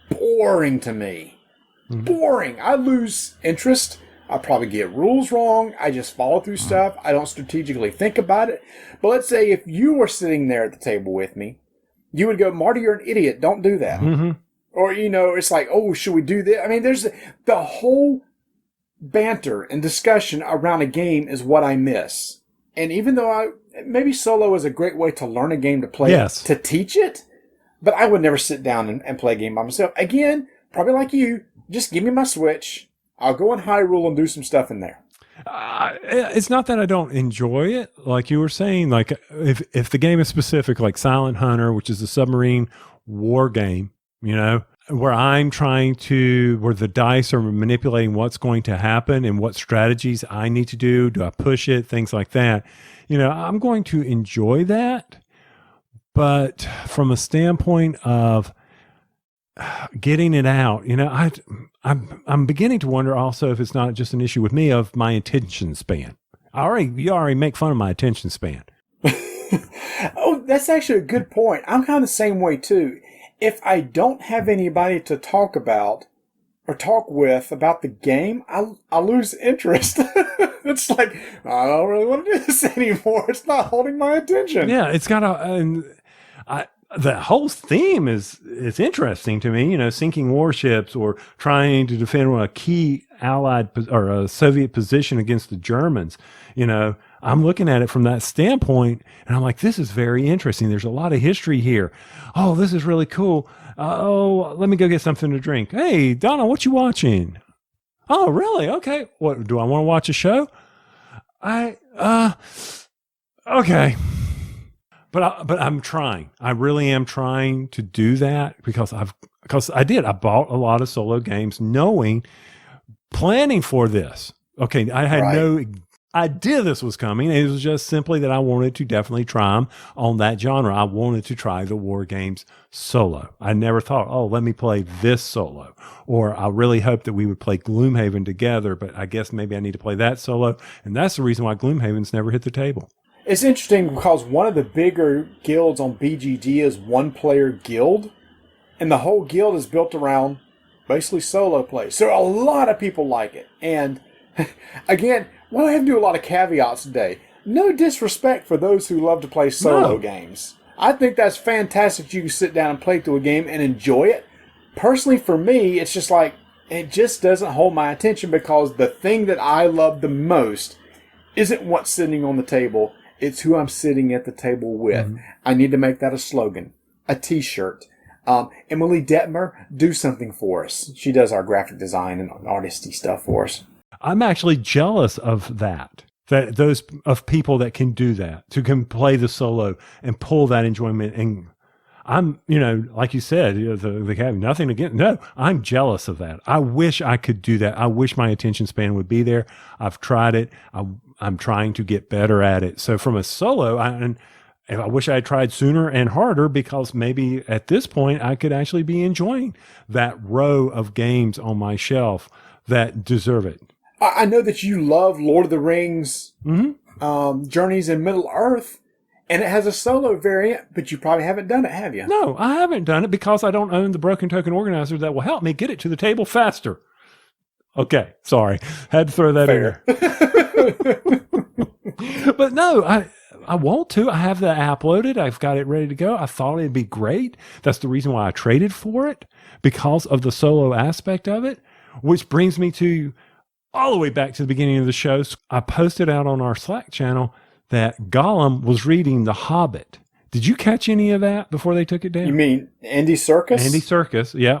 Speaker 4: boring to me. Boring. I lose interest. I probably get rules wrong. I just follow through stuff. I don't strategically think about it. But let's say if you were sitting there at the table with me, you would go, Marty, you're an idiot. Don't do that. Or, it's like, oh, should we do this? I mean, there's the whole banter and discussion around a game is what I miss. And even though maybe solo is a great way to learn a game to play, to teach it, but I would never sit down and play a game by myself. Again, probably like you, just give me my Switch. I'll go in Hyrule and do some stuff in there.
Speaker 3: It's not that I don't enjoy it. Like you were saying, like if the game is specific, like Silent Hunter, which is a submarine war game, where where the dice are manipulating what's going to happen and what strategies I need to do. Do I push it? Things like that. I'm going to enjoy that. But from a standpoint of getting it out, I'm beginning to wonder also if it's not just an issue with me of my attention span. You already make fun of my attention span.
Speaker 4: Oh, that's actually a good point. I'm kind of the same way too. If I don't have anybody to talk about or talk with about the game, I lose interest. It's like, I don't really want to do this anymore. It's not holding my attention.
Speaker 3: Yeah, it's got the whole theme is interesting to me, sinking warships or trying to defend a key Allied or a Soviet position against the Germans. I'm looking at it from that standpoint, and I'm like, this is very interesting. There's a lot of history here. Oh, this is really cool. Oh, let me go get something to drink. Hey, Donna, what you watching? Oh, really? Okay. What, do I want to watch a show? Okay. But I'm trying. I really am trying to do that because I bought a lot of solo games planning for this. Okay. I had idea this was coming. It was just simply that I wanted to definitely try them on that genre. I wanted to try the war games solo. I never thought, oh, let me play this solo. Or I really hoped that we would play Gloomhaven together, but I guess maybe I need to play that solo. And that's the reason why Gloomhaven's never hit the table.
Speaker 4: It's interesting because one of the bigger guilds on BGG is one-player guild. And the whole guild is built around basically solo play. So a lot of people like it. And again, well, I have to do a lot of caveats today. No disrespect for those who love to play solo games. I think that's fantastic. You can sit down and play through a game and enjoy it. Personally, for me, it's just like, it just doesn't hold my attention because the thing that I love the most isn't what's sitting on the table. It's who I'm sitting at the table with. Mm-hmm. I need to make that a slogan, a t-shirt. Emily Detmer, do something for us. She does our graphic design and artisty stuff for us.
Speaker 3: I'm actually jealous of that those of people that can do that, to can play the solo and pull that enjoyment. And I'm, like you said, the have nothing against. No, I'm jealous of that. I wish I could do that. I wish my attention span would be there. I've tried it. I'm trying to get better at it. So from a solo, I wish I had tried sooner and harder, because maybe at this point I could actually be enjoying that row of games on my shelf that deserve it.
Speaker 4: I know that you love Lord of the Rings, Journeys in Middle-earth, and it has a solo variant, but you probably haven't done it, have you?
Speaker 3: No, I haven't done it because I don't own the broken token organizer that will help me get it to the table faster. Okay, sorry. Had to throw that in there. But no, I want to. I have the app loaded. I've got it ready to go. I thought it'd be great. That's the reason why I traded for it, because of the solo aspect of it, which brings me to all the way back to the beginning of the show. I posted out on our Slack channel that Gollum was reading The Hobbit. Did you catch any of that before they took it down?
Speaker 4: You mean Andy Serkis?
Speaker 3: Andy Serkis, yeah.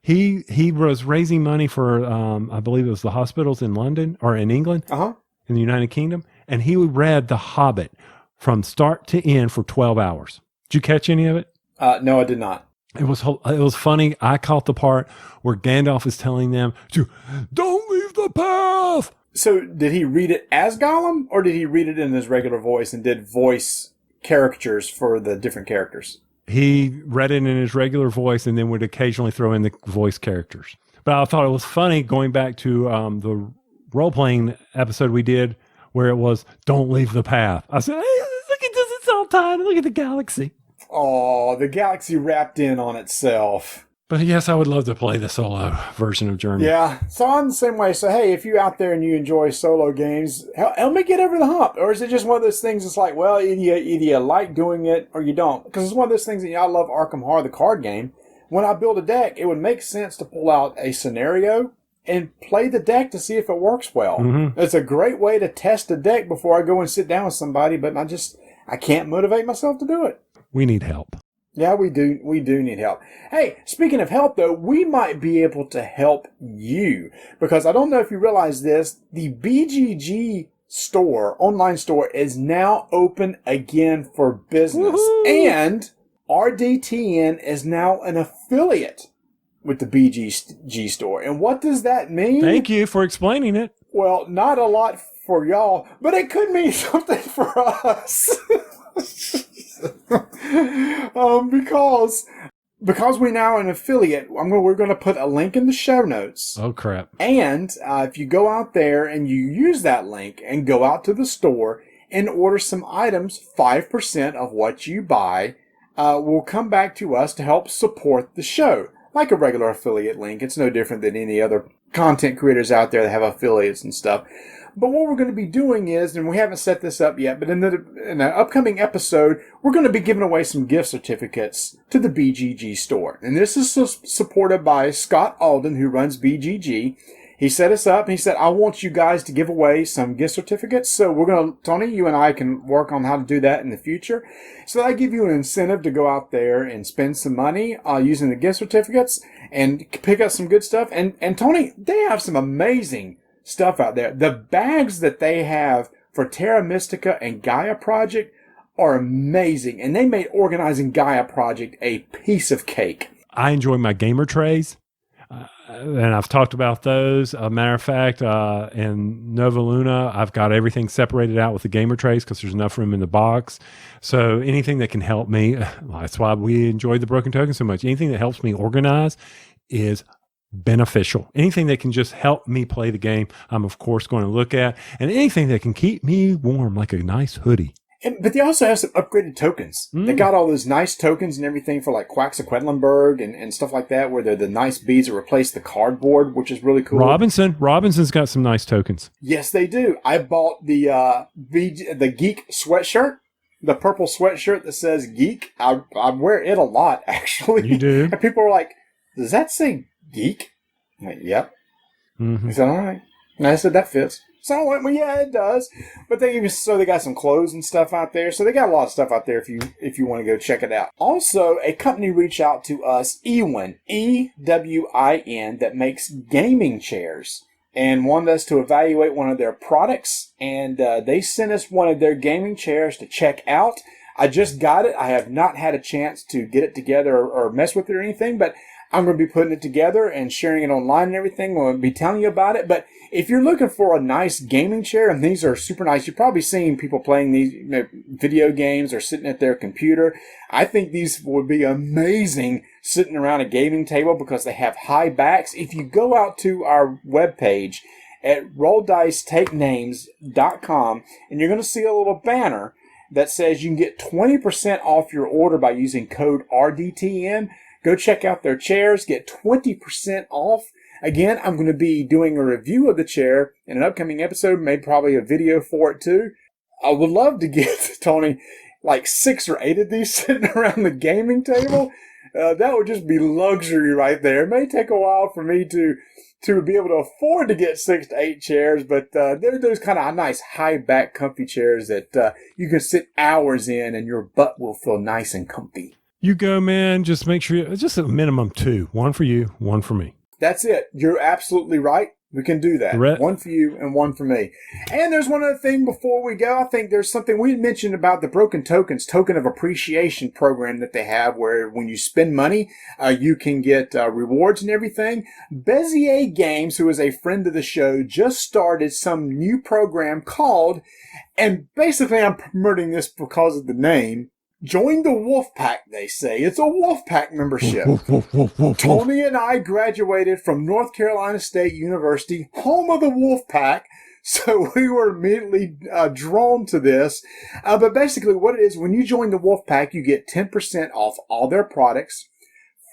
Speaker 3: He was raising money for, I believe it was the hospitals in London or in England, in the United Kingdom. And he read The Hobbit from start to end for 12 hours. Did you catch any of it?
Speaker 4: No, I did not.
Speaker 3: It was funny. I caught the part where Gandalf is telling them to don't leave the path.
Speaker 4: So did he read it as Gollum, or did he read it in his regular voice and did voice caricatures for the different characters?
Speaker 3: He read it in his regular voice and then would occasionally throw in the voice characters. But I thought it was funny going back to the role-playing episode we did where it was, don't leave the path. I said, hey, look at this, it's all time. Look at the galaxy.
Speaker 4: Oh, the galaxy wrapped in on itself.
Speaker 3: But yes, I would love to play the solo version of Journey.
Speaker 4: Yeah, so I'm the same way. So, hey, if you're out there and you enjoy solo games, help me get over the hump. Or is it just one of those things that's like, well, either you like doing it or you don't? Because it's one of those things that I love Arkham Horror, the card game. When I build a deck, it would make sense to pull out a scenario and play the deck to see if it works well. Mm-hmm. It's a great way to test a deck before I go and sit down with somebody, but I can't motivate myself to do it.
Speaker 3: We need help.
Speaker 4: Yeah, we do. We do need help. Hey, speaking of help, though, we might be able to help you. Because I don't know if you realize this, the BGG store, online store, is now open again for business. Woo-hoo! And RDTN is now an affiliate with the BGG store. And what does that mean?
Speaker 3: Thank you for explaining it. Well,
Speaker 4: not a lot for y'all, but it could mean something for us. Because we now are an affiliate, we're going to put a link in the show notes.
Speaker 3: Oh, crap.
Speaker 4: And if you go out there and you use that link and go out to the store and order some items, 5% of what you buy will come back to us to help support the show. Like a regular affiliate link. It's no different than any other content creators out there that have affiliates and stuff. But what we're going to be doing is, and we haven't set this up yet, but in the upcoming episode, we're going to be giving away some gift certificates to the BGG store. And this is supported by Scott Alden, who runs BGG. He set us up, and he said, I want you guys to give away some gift certificates. So we're going to, Tony, you and I can work on how to do that in the future. So I give you an incentive to go out there and spend some money using the gift certificates and pick up some good stuff. And Tony, they have some amazing stuff out there. The bags that they have for Terra Mystica and Gaia Project are amazing. And they made organizing Gaia Project a piece of cake.
Speaker 3: I enjoy my gamer trays. And I've talked about those. A matter of fact, in Nova Luna, I've got everything separated out with the gamer trays because there's enough room in the box. So anything that can help me, that's why we enjoyed the Broken Token so much. Anything that helps me organize is beneficial. Anything that can just help me play the game, I'm of course going to look at. And anything that can keep me warm, like a nice hoodie.
Speaker 4: But they also have some upgraded tokens. They got all those nice tokens and everything for like Quacks of Quedlinburg and stuff like that, where they're the nice beads that replace the cardboard, which is really cool.
Speaker 3: Robinson's got some nice tokens.
Speaker 4: Yes, they do. I bought the Geek sweatshirt, the purple sweatshirt that says Geek. I wear it a lot, actually.
Speaker 3: You do?
Speaker 4: And people are like, does that say Geek? I'm like, yep. I said, all right. And I said, that fits. So I went, well, yeah, it does. But they got some clothes and stuff out there. So they got a lot of stuff out there if you want to go check it out. Also, a company reached out to us, Ewin, EWIN, that makes gaming chairs, and wanted us to evaluate one of their products. And they sent us one of their gaming chairs to check out. I just got it. I have not had a chance to get it together or mess with it or anything, but I'm going to be putting it together and sharing it online and everything. I'm going to be telling you about it. But if you're looking for a nice gaming chair, and these are super nice, you've probably seen people playing these video games or sitting at their computer. I think these would be amazing sitting around a gaming table because they have high backs. If you go out to our webpage at rolldicetakenames.com, and you're going to see a little banner that says you can get 20% off your order by using code RDTN. Go check out their chairs, get 20% off. Again, I'm going to be doing a review of the chair in an upcoming episode, maybe probably a video for it too. I would love to get, Tony, like 6 or 8 of these sitting around the gaming table. That would just be luxury right there. It may take a while for me to be able to afford to get 6 to 8 chairs, but they're those kind of nice high back comfy chairs that you can sit hours in and your butt will feel nice and comfy.
Speaker 3: You go, man. Just make sure, just a minimum 2. 1 for you, 1 for me.
Speaker 4: That's it. You're absolutely right. We can do that. 1 for you and 1 for me. And there's one other thing before we go. I think there's something we mentioned about the Broken Tokens Token of Appreciation program that they have, where when you spend money, you can get rewards and everything. Bezier Games, who is a friend of the show, just started some new program called, and basically I'm promoting this because of the name, Join the Wolfpack, they say. It's a Wolfpack membership. Tony and I graduated from North Carolina State University, home of the Wolfpack, so we were immediately drawn to this. But basically what it is, when you join the Wolfpack, you get 10% off all their products,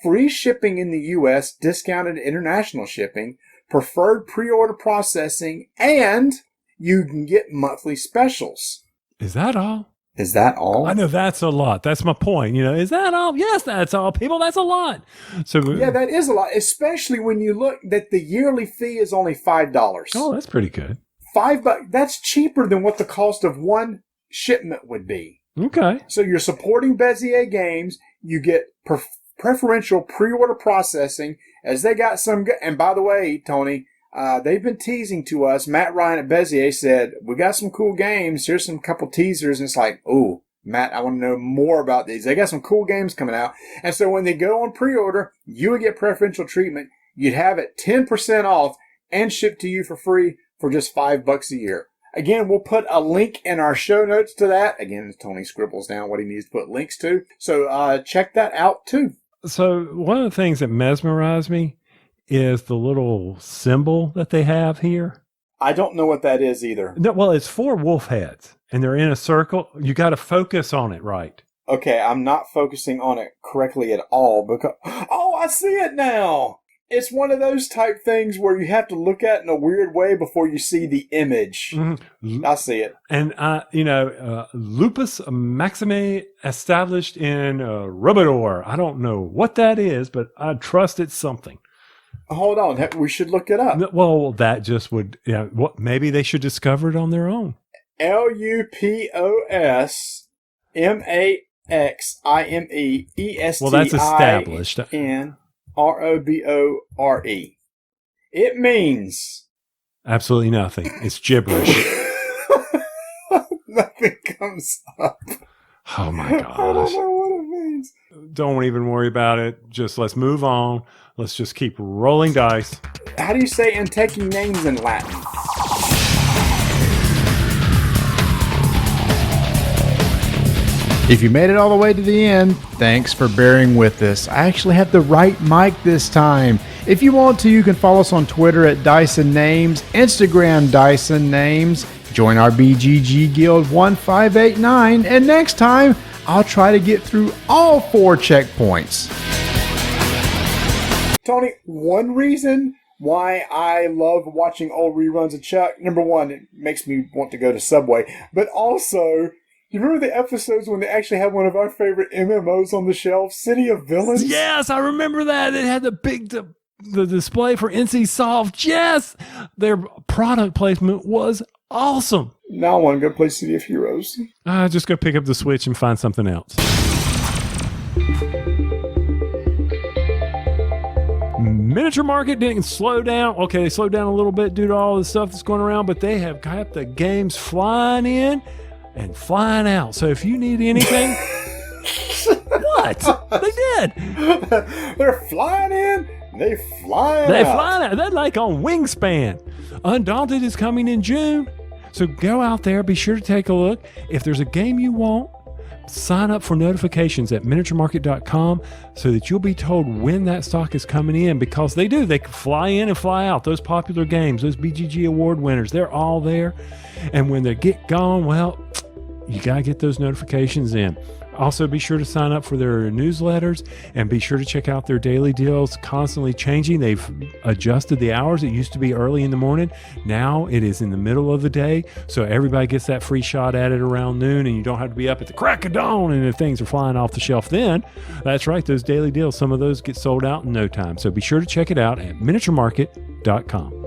Speaker 4: free shipping in the U.S., discounted international shipping, preferred pre-order processing, and you can get monthly specials.
Speaker 3: Is that all?
Speaker 4: Is that all?
Speaker 3: I know that's a lot. That's my point. Is that all? Yes, that's all. People, that's a lot. So
Speaker 4: yeah, that is a lot, especially when you look that the yearly fee is only $5.
Speaker 3: Oh, that's pretty good.
Speaker 4: $5. That's cheaper than what the cost of one shipment would be.
Speaker 3: Okay.
Speaker 4: So you're supporting Bezier Games. You get preferential pre-order processing, as they got some. And by the way, Tony, they've been teasing to us. Matt Ryan at Bezier said, we got some cool games. Here's some couple teasers. And it's like, oh, Matt, I want to know more about these. They got some cool games coming out. And so when they go on pre-order, you would get preferential treatment. You'd have it 10% off and shipped to you for free for just $5 a year. Again, we'll put a link in our show notes to that. Again, Tony scribbles down what he needs to put links to. So check that out too.
Speaker 3: So one of the things that mesmerized me is the little symbol that they have here.
Speaker 4: I don't know what that is either.
Speaker 3: No, well, it's 4 wolf heads, and they're in a circle. You got to focus on it right.
Speaker 4: Okay, I'm not focusing on it correctly at all because... Oh, I see it now! It's one of those type things where you have to look at it in a weird way before you see the image. Mm-hmm. I see it.
Speaker 3: And, Lupus Maxime established in Rubador. I don't know what that is, but I trust it's something.
Speaker 4: Hold on, we should look it up.
Speaker 3: Well, that just would, maybe they should discover it on their own.
Speaker 4: LUPOSMAXIMEESTINROBORE.
Speaker 3: Well, that's established.
Speaker 4: It means
Speaker 3: absolutely nothing. It's gibberish.
Speaker 4: Nothing comes up.
Speaker 3: Oh my gosh.
Speaker 4: I don't know what it means.
Speaker 3: don't even worry about it. Just let's move on. Let's just keep rolling dice.
Speaker 4: How do you say "and taking names" in Latin?
Speaker 1: If you made it all the way to the end, thanks for bearing with us. I actually have the right mic this time. If you want to, you can follow us on Twitter at Dyson Names, Instagram Dyson Names, join our BGG Guild 1589, and next time, I'll try to get through all 4 checkpoints.
Speaker 4: Tony, one reason why I love watching old reruns of Chuck, number one, it makes me want to go to Subway, but also, you remember the episodes when they actually had one of our favorite MMOs on the shelf, City of Villains?
Speaker 3: Yes, I remember that. It had the big the display for NC Soft. Yes, their product placement was awesome.
Speaker 4: Now I want to go play City of Heroes.
Speaker 3: Just go pick up the Switch and find something else. Miniature Market didn't slow down. Okay, they slowed down a little bit due to all the stuff that's going around, but they have kept the games flying in and flying out. So if you need anything, what? They did.
Speaker 4: They're flying in, they flying
Speaker 3: They're
Speaker 4: out.
Speaker 3: flying out. They're like on Wingspan. Undaunted is coming in June. So go out there, be sure to take a look. If there's a game you want, sign up for notifications at miniaturemarket.com so that you'll be told when that stock is coming in, because they do. They can fly in and fly out. Those popular games, those BGG Award winners, they're all there. And when they get gone, well, you got to get those notifications in. Also, be sure to sign up for their newsletters and be sure to check out their daily deals, constantly changing. They've adjusted the hours. It used to be early in the morning. Now it is in the middle of the day. So everybody gets that free shot at it around noon, and you don't have to be up at the crack of dawn and the things are flying off the shelf then. That's right, those daily deals, some of those get sold out in no time. So be sure to check it out at miniaturemarket.com.